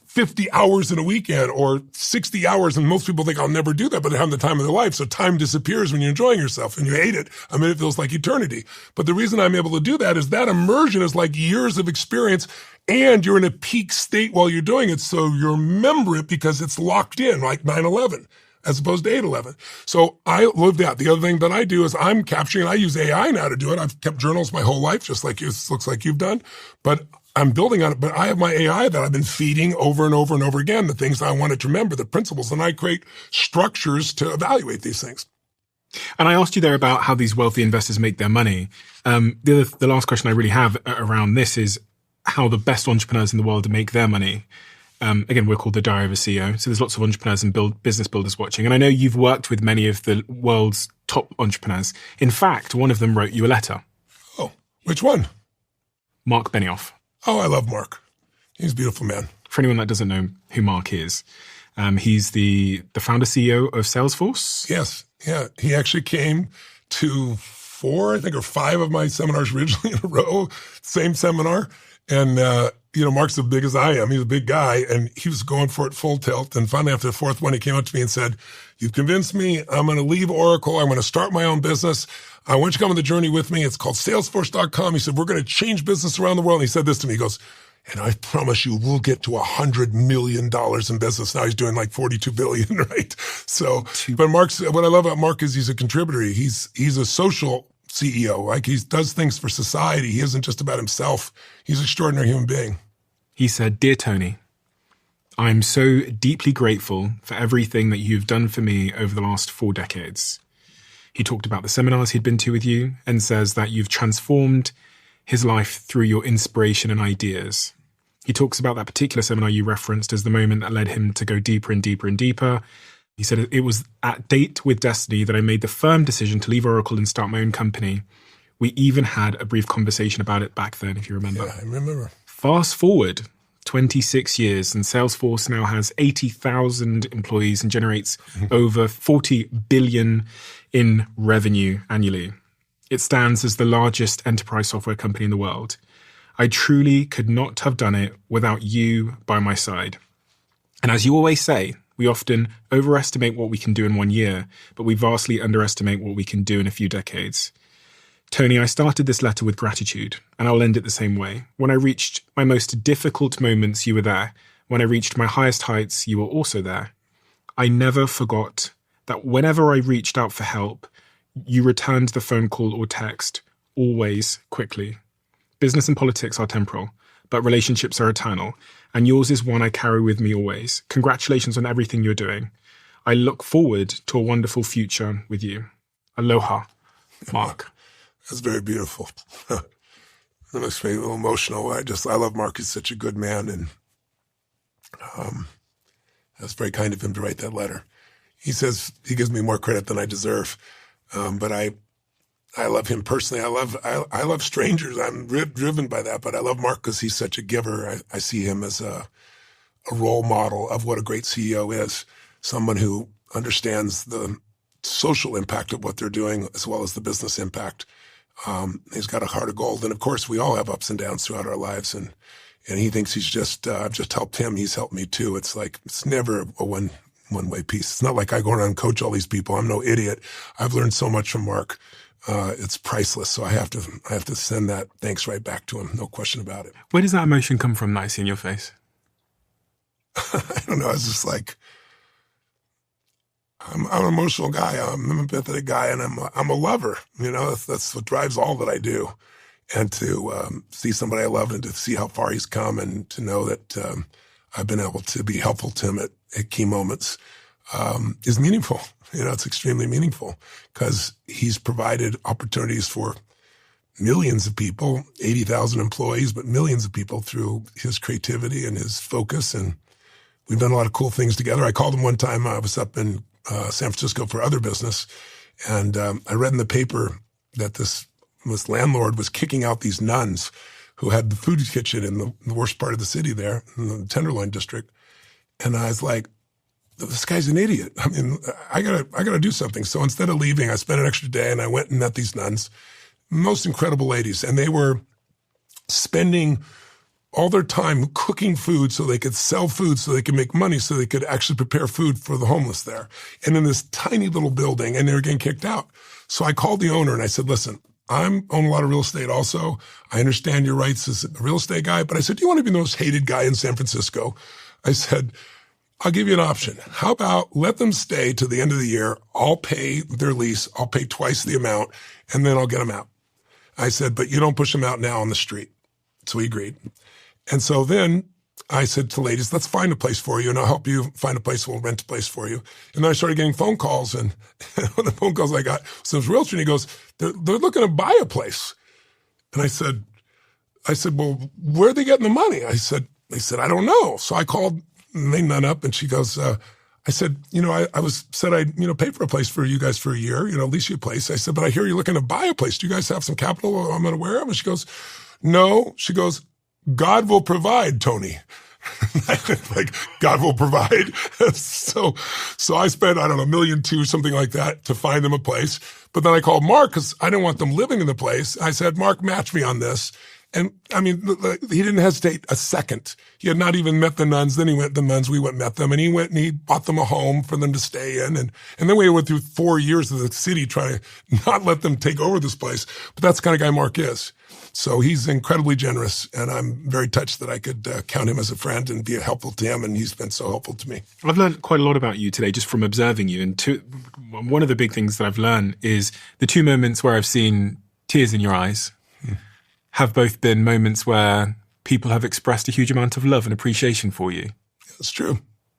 50 hours in a weekend or 60 hours, and most people think I'll never do that, but they're having the time of their life. So time disappears when you're enjoying yourself and you hate it. I mean, it feels like eternity. But the reason I'm able to do that is that immersion is like years of experience and you're in a peak state while you're doing it. So you remember it because it's locked in like 9/11 as opposed to 8/11. So I live that. The other thing that I do is I'm capturing, I use AI now to do it. I've kept journals my whole life, just like you, it looks like you've done, but I'm building on it. But I have my AI that I've been feeding over and over and over again, the things I wanted to remember, the principles, and I create structures to evaluate these things. And I asked you there about how these wealthy investors make their money. The last question I really have around this is how the best entrepreneurs in the world make their money. Again, we're called the Diary of a CEO. So there's lots of entrepreneurs and business builders watching. And I know you've worked with many of the world's top entrepreneurs. In fact, one of them wrote you a letter. Oh, which one? Mark Benioff. Oh, I love Mark. He's a beautiful man. For anyone that doesn't know who Mark is, he's the founder CEO of Salesforce. Yes. Yeah. He actually came to 4, I think, or 5 of my seminars originally in a row, same seminar. And, Mark's as big as I am. He's a big guy and he was going for it full tilt. And finally, after the 4th one, he came up to me and said, you've convinced me. I'm going to leave Oracle. I'm going to start my own business. I want you to come on the journey with me. It's called Salesforce.com. He said, we're going to change business around the world. And he said this to me. He goes, and I promise you, we'll get to $100 million in business. Now he's doing like 42 billion, right? So, but what I love about Mark is he's a contributor. He's a social CEO. Like he does things for society. He isn't just about himself. He's an extraordinary human being. He said, Dear Tony, I'm so deeply grateful for everything that you've done for me over the last 4 decades. He talked about the seminars he'd been to with you and says that you've transformed his life through your inspiration and ideas. He talks about that particular seminar you referenced as the moment that led him to go deeper and deeper and deeper. He said, it was at Date with Destiny that I made the firm decision to leave Oracle and start my own company. We even had a brief conversation about it back then, if you remember. Yeah, I remember. Fast forward 26 years and Salesforce now has 80,000 employees and generates over 40 billion in revenue annually. It stands as the largest enterprise software company in the world. I truly could not have done it without you by my side. And as you always say, we often overestimate what we can do in 1 year, but we vastly underestimate what we can do in a few decades. Tony, I started this letter with gratitude, and I'll end it the same way. When I reached my most difficult moments, you were there. When I reached my highest heights, you were also there. I never forgot that whenever I reached out for help, you returned the phone call or text, always quickly. Business and politics are temporal, but relationships are eternal, and yours is one I carry with me always. Congratulations on everything you're doing. I look forward to a wonderful future with you. Aloha, Mark. That's very beautiful. That makes me a little emotional. I love Mark. He's such a good man, and that's very kind of him to write that letter. He says he gives me more credit than I deserve, but I love him personally. I love strangers. I'm driven by that, but I love Mark because he's such a giver. I see him as a a role model of what a great CEO is, someone who understands the social impact of what they're doing as well as the business impact. He's got a heart of gold. And of course, we all have ups and downs throughout our lives. And he thinks he's just, I've just helped him. He's helped me too. It's like, it's never a one-way piece. It's not like I go around and coach all these people. I'm no idiot. I've learned so much from Mark. It's priceless. So I have to send that thanks right back to him. No question about it. Where does that emotion come from that I see in your face? I don't know. It's just like, I'm an emotional guy. I'm an empathetic guy, and I'm a lover. You know, that's what drives all that I do. And to see somebody I love and to see how far he's come and to know that I've been able to be helpful to him at key moments is meaningful. You know, it's extremely meaningful because he's provided opportunities for millions of people, 80,000 employees, but millions of people through his creativity and his focus. And we've done a lot of cool things together. I called him one time. I was up in San Francisco for other business. And I read in the paper that this landlord was kicking out these nuns who had the food kitchen in the worst part of the city there, in the Tenderloin district. And I was like, this guy's an idiot. I mean, I gotta do something. So instead of leaving, I spent an extra day and I went and met these nuns, most incredible ladies. And they were spending all their time cooking food so they could sell food, so they could make money, so they could actually prepare food for the homeless there. And in this tiny little building, and they were getting kicked out. So I called the owner and I said, listen, I own a lot of real estate also. I understand your rights as a real estate guy, but I said, do you want to be the most hated guy in San Francisco? I said, I'll give you an option. How about let them stay to the end of the year? I'll pay their lease. I'll pay twice the amount, and then I'll get them out. I said, but you don't push them out now on the street. So he agreed. And so then I said to ladies, let's find a place for you, and I'll help you find a place. We'll rent a place for you. And then I started getting phone calls, and one of the phone calls I got was this realtor, and he goes, they're looking to buy a place. And I said, well, where are they getting the money? They said, I don't know. So I called the main nun up, and she goes, I said, I'd pay for a place for you guys for a year, lease you a place. I said, but I hear you're looking to buy a place. Do you guys have some capital I'm unaware of? And she goes, no. She goes, God will provide, Tony. Like, God will provide. So I spent, I don't know, $1.2 million, something like that, to find them a place. But then I called Mark because I didn't want them living in the place. I said, Mark, match me on this. And I mean, he didn't hesitate a second. He had not even met the nuns. Then he went to the nuns. We went and met them, and he went and he bought them a home for them to stay in. And then we went through 4 years of the city trying to not let them take over this place. But that's the kind of guy Mark is. So he's incredibly generous, and I'm very touched that I could count him as a friend and be helpful to him, and he's been so helpful to me. I've learned quite a lot about you today just from observing you. And one of the big things that I've learned is the two moments where I've seen tears in your eyes have both been moments where people have expressed a huge amount of love and appreciation for you. That's true.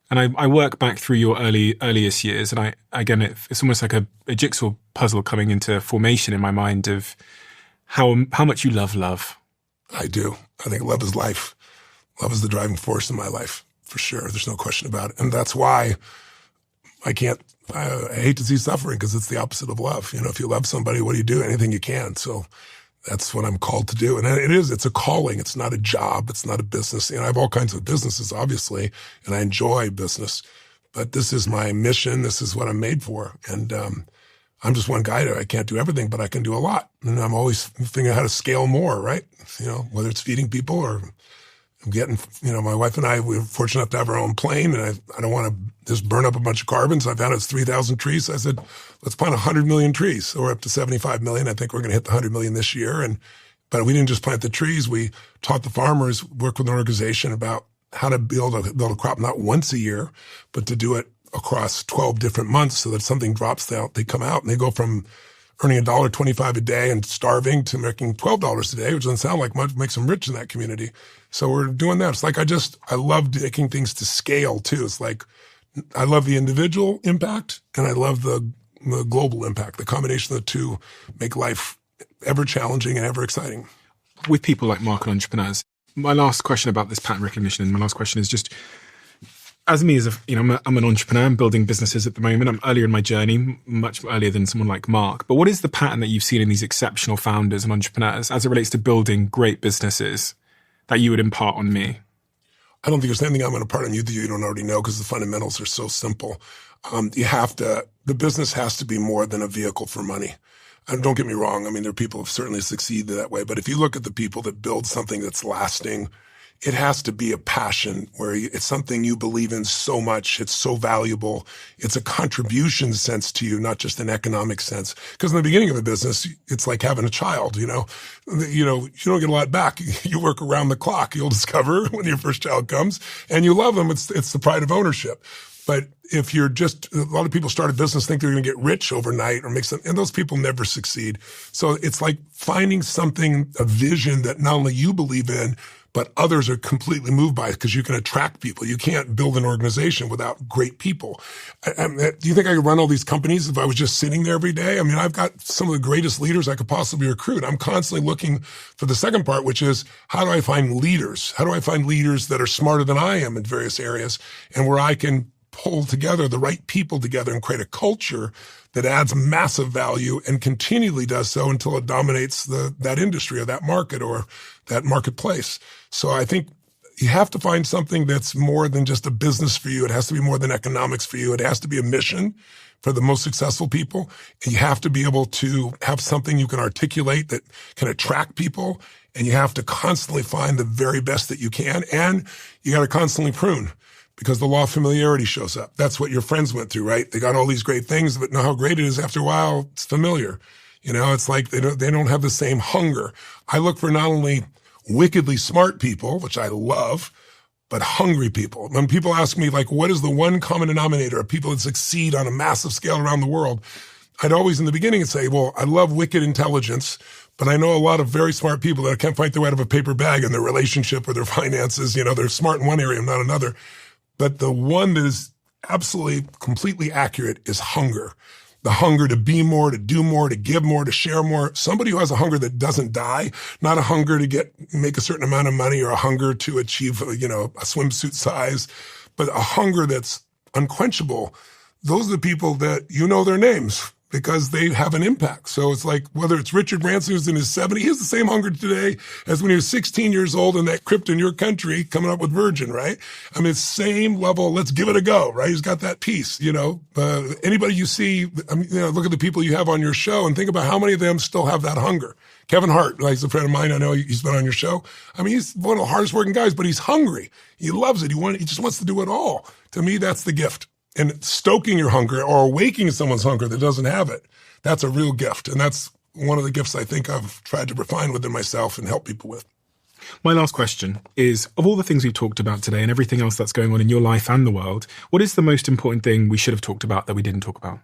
And I work back through your earliest years, and it's almost like a jigsaw puzzle coming into formation in my mind of how much you love. I do. I think love is life. Love is the driving force in my life, for sure. There's no question about it. And that's why I hate to see suffering, because it's the opposite of love. If you love somebody, what do you do? Anything you can. So that's what I'm called to do. And it's a calling. It's not a job. It's not a business. I have all kinds of businesses, obviously, and I enjoy business, but this is my mission. This is what I'm made for. And, I'm just one guy. I can't do everything, but I can do a lot. And I'm always figuring out how to scale more, right? Whether it's feeding people or getting, my wife and I, we're fortunate enough to have our own plane, and I don't want to just burn up a bunch of carbon. So I found it's 3,000 trees. So I said, let's plant 100 million trees. So we're up to 75 million. I think we're going to hit the 100 million this year. But we didn't just plant the trees. We taught the farmers, worked with an organization about how to build a crop not once a year, but to do it across 12 different months, so that if something drops out, they come out and they go from earning $1.25 a day and starving to making $12 a day, which doesn't sound like much, makes them rich in that community. So we're doing that. It's like, I love taking things to scale too. It's like, I love the individual impact and I love the global impact. The combination of the two make life ever challenging and ever exciting. With people like Mark and entrepreneurs, my last question about this pattern recognition, and my last question is just, as me, I'm an entrepreneur. I'm building businesses at the moment. I'm earlier in my journey, much earlier than someone like Mark. But what is the pattern that you've seen in these exceptional founders and entrepreneurs as it relates to building great businesses that you would impart on me? I don't think there's anything I'm going to impart on you that you don't already know because the fundamentals are so simple. The business has to be more than a vehicle for money. And don't get me wrong. I mean, there are people who certainly succeeded that way. But if you look at the people that build something that's lasting, it has to be a passion where it's something you believe in so much. It's so valuable. It's a contribution sense to you, not just an economic sense. Because in the beginning of a business, it's like having a child, you don't get a lot back. You work around the clock. You'll discover when your first child comes and you love them. It's the pride of ownership. But if you're a lot of people start a business, think they're going to get rich overnight or and those people never succeed. So it's like finding something, a vision that not only you believe in, but others are completely moved by it because you can attract people. You can't build an organization without great people. Do you think I could run all these companies if I was just sitting there every day? I mean, I've got some of the greatest leaders I could possibly recruit. I'm constantly looking for the second part, which is how do I find leaders? How do I find leaders that are smarter than I am in various areas and where I can pull together the right people together and create a culture that adds massive value and continually does so until it dominates that industry or that market or that marketplace. So I think you have to find something that's more than just a business for you. It has to be more than economics for you. It has to be a mission for the most successful people. And you have to be able to have something you can articulate that can attract people. And you have to constantly find the very best that you can. And you got to constantly prune. Because the law of familiarity shows up. That's what your friends went through, right? They got all these great things, but know how great it is after a while, it's familiar. It's like they don't have the same hunger. I look for not only wickedly smart people, which I love, but hungry people. When people ask me, like, what is the one common denominator of people that succeed on a massive scale around the world? I'd always in the beginning say, well, I love wicked intelligence, but I know a lot of very smart people that can't fight their way out of a paper bag in their relationship or their finances. They're smart in one area and not another. But the one that is absolutely, completely accurate is hunger. The hunger to be more, to do more, to give more, to share more. Somebody who has a hunger that doesn't die, not a hunger to make a certain amount of money or a hunger to achieve, a swimsuit size, but a hunger that's unquenchable. Those are the people that their names because they have an impact. So it's like whether it's Richard Branson who's in his 70s, he has the same hunger today as when he was 16 years old in that crypt in your country coming up with Virgin, right? I mean, same level, let's give it a go, right? He's got that piece, anybody you see, look at the people you have on your show and think about how many of them still have that hunger. Kevin Hart, he's a friend of mine. I know he's been on your show. I mean, he's one of the hardest working guys, but he's hungry. He loves it. He just wants to do it all. To me, that's the gift. And stoking your hunger or awakening someone's hunger that doesn't have it, that's a real gift. And that's one of the gifts I think I've tried to refine within myself and help people with. My last question is, of all the things we've talked about today and everything else that's going on in your life and the world, what is the most important thing we should have talked about that we didn't talk about?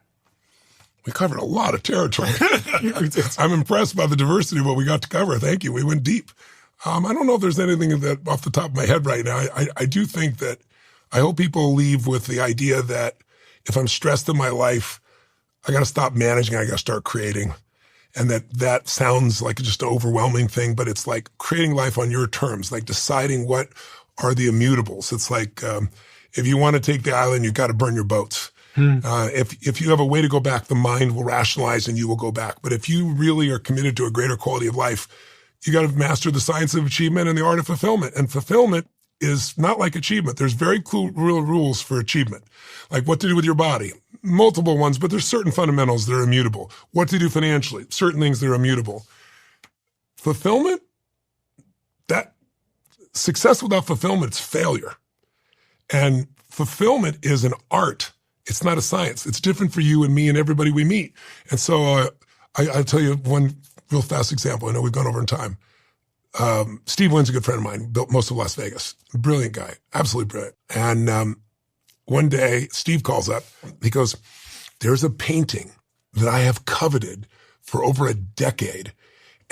We covered a lot of territory. I'm impressed by the diversity of what we got to cover. Thank you. We went deep. I don't know if there's anything that off the top of my head right now. I do think that I hope people leave with the idea that if I'm stressed in my life, I got to stop managing. I got to start creating. And that sounds like just an overwhelming thing, but it's like creating life on your terms, like deciding what are the immutables. It's like, if you want to take the island, you got to burn your boats. If you have a way to go back, the mind will rationalize and you will go back. But if you really are committed to a greater quality of life, you got to master the science of achievement and the art of fulfillment. And fulfillment is not like achievement. There's very cool real rules for achievement, like what to do with your body, multiple ones, but there's certain fundamentals that are immutable. What to do financially, certain things that are immutable. Fulfillment, that success without fulfillment is failure. And fulfillment is an art. It's not a science. It's different for you and me and everybody we meet. And so I'll tell you one real fast example. I know we've gone over in time. Steve Wynn's a good friend of mine, built most of Las Vegas. Brilliant guy, absolutely brilliant. And one day, Steve calls up. He goes, there's a painting that I have coveted for over a decade.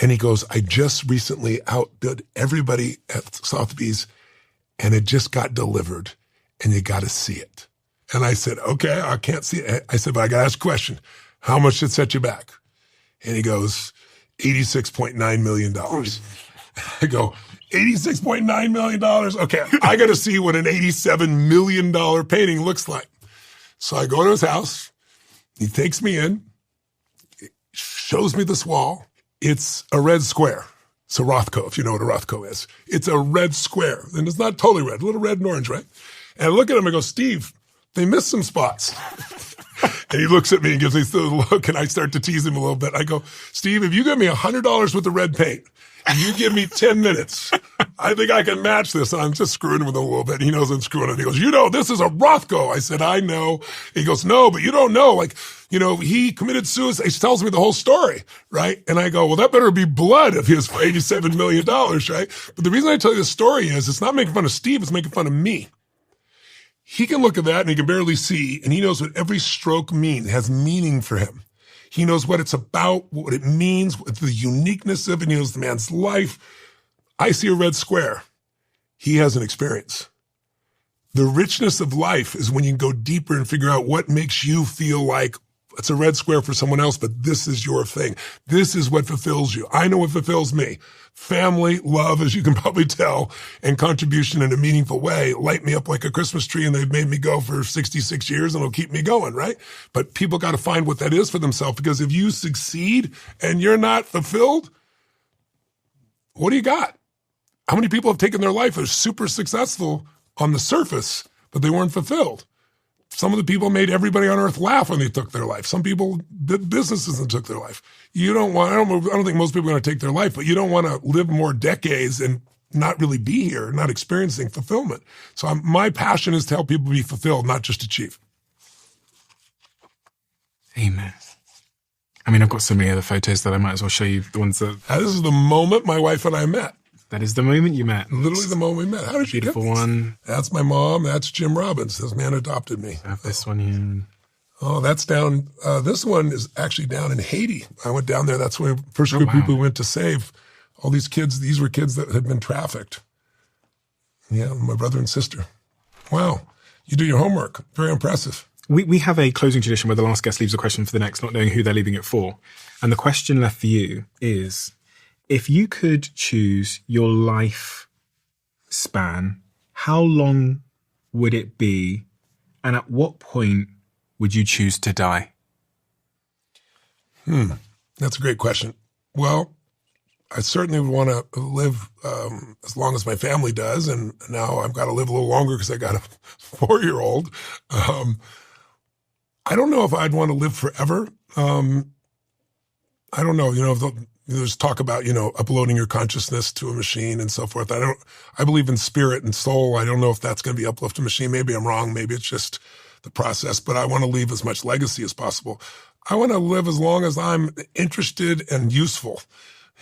And he goes, I just recently outbid everybody at Sotheby's, and it just got delivered, and you got to see it. And I said, okay, I can't see it. I said, but I got to ask a question. How much did it set you back? And he goes, $86.9 million. I go, $86.9 million? Okay, I got to see what an $87 million painting looks like. So I go to his house. He takes me in, shows me this wall. It's a red square. It's a Rothko, if you know what a Rothko is. It's a red square, and it's not totally red, a little red and orange, right? And I look at him and go, Steve, they missed some spots. And he looks at me and gives me the look, and I start to tease him a little bit. I go, Steve, if you give me $100 worth of red paint, and you give me 10 minutes, I think I can match this. And I'm just screwing him with him a little bit. He knows I'm screwing him. He goes, this is a Rothko. I said, I know. He goes, no, but you don't know. Like, he committed suicide. He tells me the whole story, right? And I go, well, that better be blood of his for $87 million, right? But the reason I tell you this story is it's not making fun of Steve, it's making fun of me. He can look at that and he can barely see, and he knows what every stroke means. It has meaning for him. He knows what it's about, what it means, what the uniqueness of it. He knows the man's life. I see a red square. He has an experience. The richness of life is when you go deeper and figure out what makes you feel like it's a red square for someone else, but this is your thing. This is what fulfills you. I know what fulfills me. Family, love, as you can probably tell, and contribution in a meaningful way light me up like a Christmas tree, and they've made me go for 66 years and it'll keep me going, right? But people got to find what that is for themselves, because if you succeed and you're not fulfilled, what do you got? How many people have taken their life as super successful on the surface, but they weren't fulfilled? Some of the people made everybody on earth laugh when they took their life. Some people did businesses and took their life. I don't think most people are going to take their life, but you don't want to live more decades and not really be here, not experiencing fulfillment. So my passion is to help people be fulfilled, not just achieve. Amen. I mean, I've got so many other photos that I might as well show you, the ones that... This is the moment my wife and I met. That is the moment you met. Literally the moment we met. How did you get Beautiful this? one. That's my mom. That's Jim Robbins. This man adopted me. I have this one here. Oh, that's down. This one is actually down in Haiti. I went down there. That's when first group of people went to save all these kids. These were kids that had been trafficked. Yeah, my brother and sister. Wow. You do your homework. Very impressive. We have a closing tradition where the last guest leaves a question for the next, not knowing who they're leaving it for. And the question left for you is, if you could choose your life span, how long would it be? And at what point would you choose to die? That's a great question. Well, I certainly would want to live as long as my family does. And now I've got to live a little longer because I got a 4-year-old. I don't know if I'd want to live forever. I don't know, there's talk about, uploading your consciousness to a machine and so forth. I believe in spirit and soul. I don't know if that's going to be uplift to a machine. Maybe I'm wrong. Maybe it's just the process, but I want to leave as much legacy as possible. I want to live as long as I'm interested and useful.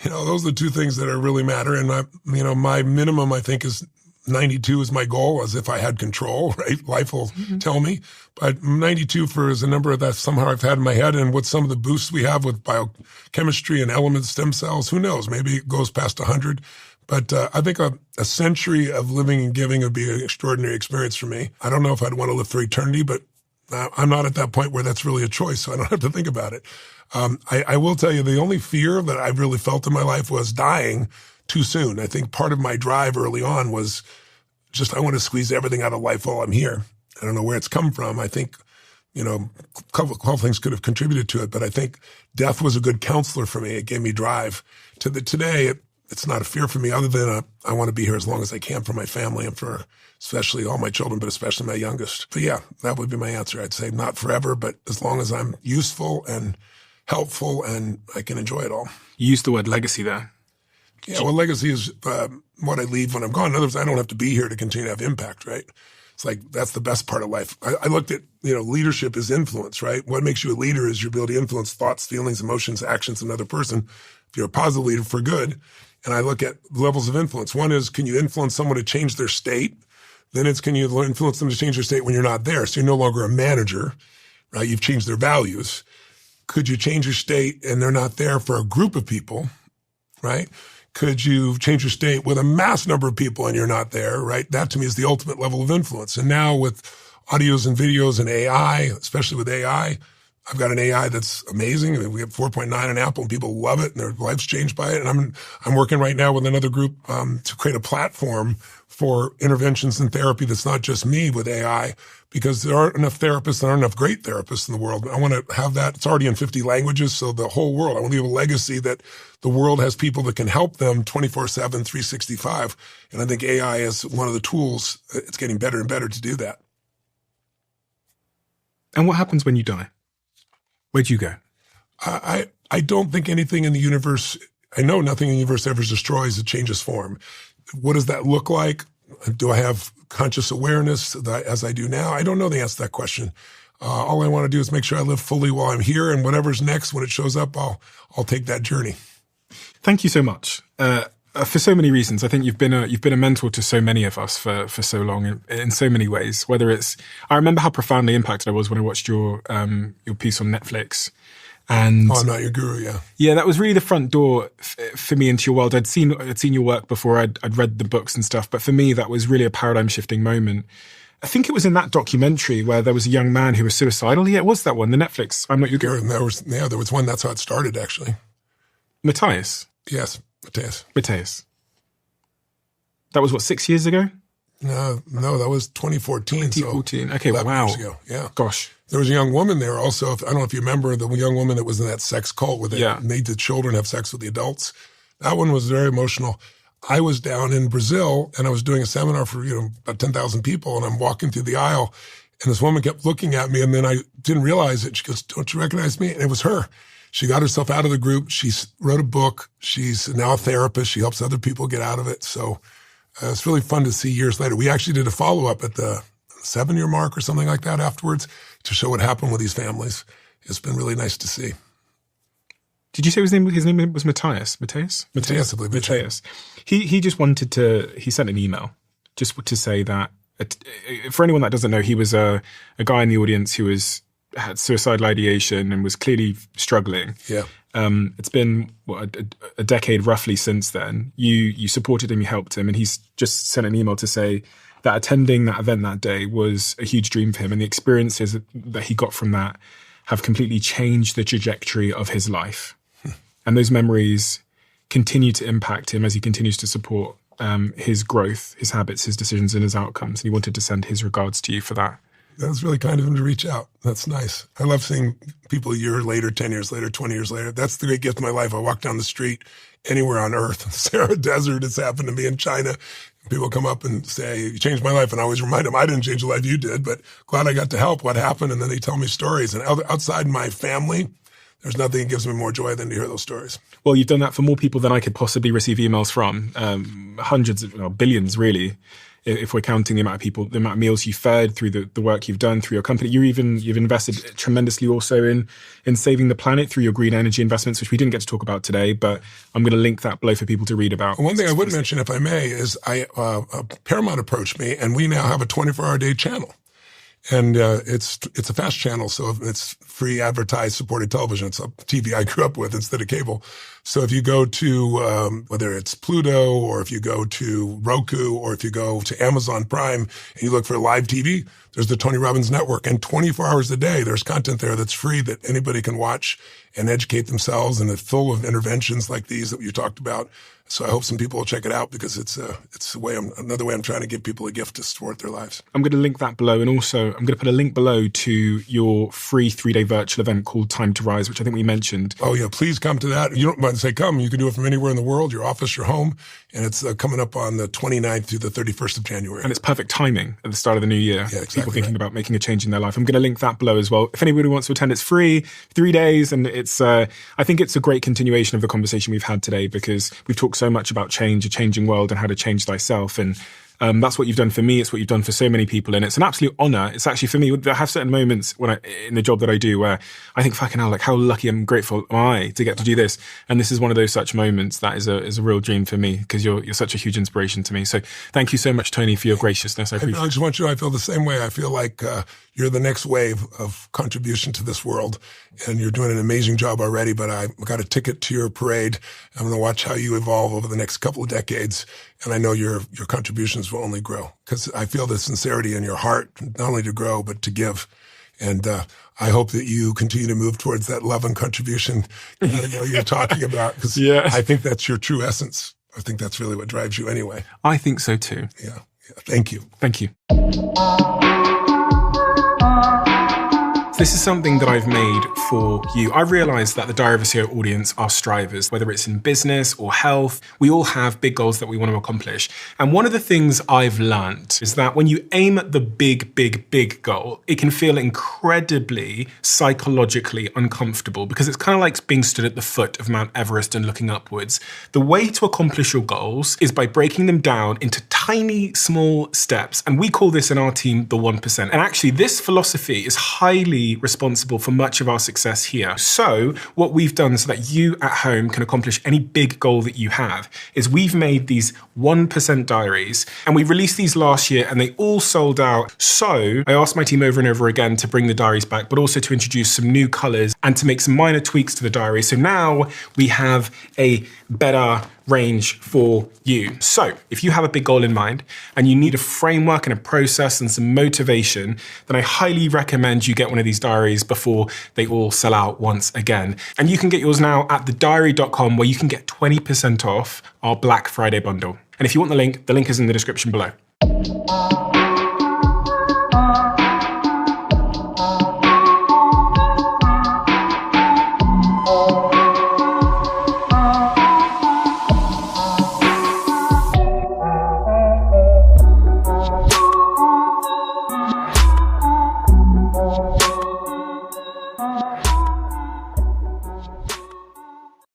Those are the two things that really matter. And my minimum, I think, is 92 is my goal, as if I had control, right? Life will tell me. But 92 is a number that somehow I've had in my head. And with some of the boosts we have with biochemistry and element stem cells, who knows? Maybe it goes past 100. But I think a century of living and giving would be an extraordinary experience for me. I don't know if I'd want to live for eternity, but I'm not at that point where that's really a choice, so I don't have to think about it. I will tell you, the only fear that I really felt in my life was dying too soon. I think part of my drive early on was just I want to squeeze everything out of life while I'm here. I don't know where it's come from. I think, a couple of things could have contributed to it, but I think death was a good counselor for me. It gave me drive. Today, it's not a fear for me other than I want to be here as long as I can for my family and for especially all my children, but especially my youngest. But yeah, that would be my answer. I'd say not forever, but as long as I'm useful and helpful and I can enjoy it all. You used the word legacy there. Yeah, well, legacy is what I leave when I'm gone. In other words, I don't have to be here to continue to have impact, right? It's like that's the best part of life. I looked at, leadership is influence, right? What makes you a leader is your ability to influence thoughts, feelings, emotions, actions of another person. If you're a positive leader, for good. And I look at levels of influence. One is, can you influence someone to change their state? Then it's, can you influence them to change their state when you're not there? So you're no longer a manager, right? You've changed their values. Could you change your state and they're not there for a group of people, right? Could you change your state with a mass number of people and you're not there, right? That to me is the ultimate level of influence. And now with audios and videos and AI, especially with AI, I've got an AI that's amazing. We have 4.9 on Apple, and people love it, and their lives changed by it. And I'm working right now with another group to create a platform for interventions in therapy that's not just me with AI, because there aren't enough therapists, there aren't enough great therapists in the world. I want to have that. It's already in 50 languages, so the whole world. I want to leave a legacy that the world has people that can help them 24/7, 365. And I think AI is one of the tools. It's getting better and better to do that. And what happens when you die? Where'd you go? I don't think anything in the universe, I know nothing in the universe ever destroys, it changes form. What does that look like? Do I have conscious awareness as I do now? I don't know the answer to that question. All I want to do is make sure I live fully while I'm here, and whatever's next, when it shows up, I'll take that journey. Thank you so much. For so many reasons. I think you've been a mentor to so many of us for so long in so many ways. Whether it's, I remember how profoundly impacted I was when I watched your piece on Netflix. And I'm Not Your Guru, yeah. Yeah, that was really the front door for me into your world. I'd seen your work before. I'd read the books and stuff, but for me, that was really a paradigm shifting moment. I think it was in that documentary where there was a young man who was suicidal. Yeah, it was that one, the Netflix. I'm Not Your Guru. There was one. That's how it started, actually. Matthias. Yes, Matthias. That was what, 6 years ago? No, that was 2014. 2014. So okay, 11 wow. years ago. Yeah. Gosh. There was a young woman there also. I don't know if you remember the young woman that was in that sex cult where they Yeah. made the children have sex with the adults. That one was very emotional. I was down in Brazil and I was doing a seminar for, about 10,000 people, and I'm walking through the aisle and this woman kept looking at me, and then I didn't realize it. She goes, "Don't you recognize me?" And it was her. She got herself out of the group. She wrote a book. She's now a therapist. She helps other people get out of it. So it's really fun to see years later. We actually did a follow-up at the 7-year mark or something like that afterwards to show what happened with these families. It's been really nice to see. Did you say his name was Matthias? Matthias, I believe. Matthias. He just wanted to, he sent an email just to say that, for anyone that doesn't know, he was a guy in the audience who had suicidal ideation and was clearly struggling. Yeah. It's been a decade roughly since then. You supported him, you helped him, and he's just sent an email to say that attending that event that day was a huge dream for him, and the experiences that he got from that have completely changed the trajectory of his life. And those memories continue to impact him as he continues to support his growth, his habits, his decisions, and his outcomes. And he wanted to send his regards to you for that. That's really kind of him to reach out. That's nice. I love seeing people a year later, 10 years later, 20 years later. That's the great gift of my life. I walk down the street anywhere on earth, Sahara Desert. It's happened to me in China. People come up and say, "You changed my life." And I always remind them, I didn't change the life you did, but glad I got to help. What happened? And then they tell me stories. And outside my family, there's nothing that gives me more joy than to hear those stories. Well, you've done that for more people than I could possibly receive emails from. Hundreds, billions, really. If we're counting the amount of people, the amount of meals you fed through the work you've done through your company. You've invested tremendously also in saving the planet through your green energy investments, which we didn't get to talk about today, but I'm going to link that below for people to read about. One thing I would mention, if I may, is Paramount approached me, and we now have a 24-hour-a-day channel. And it's a fast channel, so it's free advertised supported television. It's a TV I grew up with instead of cable. So if you go to whether it's Pluto or if you go to Roku or if you go to Amazon Prime and you look for live TV, there's the Tony Robbins Network. And 24 hours a day, there's content there that's free that anybody can watch and educate themselves, and it's full of interventions like these that you talked about. So I hope some people will check it out, because it's another way I'm trying to give people a gift to support their lives. I'm going to link that below, and also I'm going to put a link below to your free 3-day virtual event called Time to Rise, which I think we mentioned. Oh yeah, please come to that. You don't mind to say come. You can do it from anywhere in the world, your office, your home, and it's coming up on the 29th through the 31st of January. And it's perfect timing at the start of the new year. Yeah, exactly. People thinking about making a change in their life. I'm going to link that below as well. If anybody wants to attend, it's free, 3 days, and it's. I think it's a great continuation of the conversation we've had today, because we've talked so much about change, a changing world, and how to change thyself. And that's what you've done for me. It's what you've done for so many people. And it's an absolute honor. It's actually, for me, I have certain moments in the job that I do where I think, fucking hell, like how lucky and grateful am I to get to do this. And this is one of those such moments that is a real dream for me, because you're such a huge inspiration to me. So thank you so much, Tony, for your graciousness. I appreciate it. I just want you to know I feel the same way. I feel like you're the next wave of contribution to this world, and you're doing an amazing job already, but I've got a ticket to your parade. I'm going to watch how you evolve over the next couple of decades. And I know your contributions will only grow, because I feel the sincerity in your heart, not only to grow, but to give. And I hope that you continue to move towards that love and contribution you're talking about, because I think that's your true essence. I think that's really what drives you anyway. I think so too. Yeah. Thank you. Thank you. This is something that I've made for you. I realize that the Diary of a CEO audience are strivers, whether it's in business or health. We all have big goals that we want to accomplish. And one of the things I've learned is that when you aim at the big, big, big goal, it can feel incredibly psychologically uncomfortable, because it's kind of like being stood at the foot of Mount Everest and looking upwards. The way to accomplish your goals is by breaking them down into tiny, small steps. And we call this in our team the 1%. And actually, this philosophy is highly responsible for much of our success here. So what we've done so that you at home can accomplish any big goal that you have is we've made these 1% diaries, and we released these last year and they all sold out. So I asked my team over and over again to bring the diaries back, but also to introduce some new colors and to make some minor tweaks to the diary. So now we have a better range for you. So if you have a big goal in mind and you need a framework and a process and some motivation, then I highly recommend you get one of these diaries before they all sell out once again. And you can get yours now at thediary.com, where you can get 20% off our Black Friday bundle. And if you want the link is in the description below.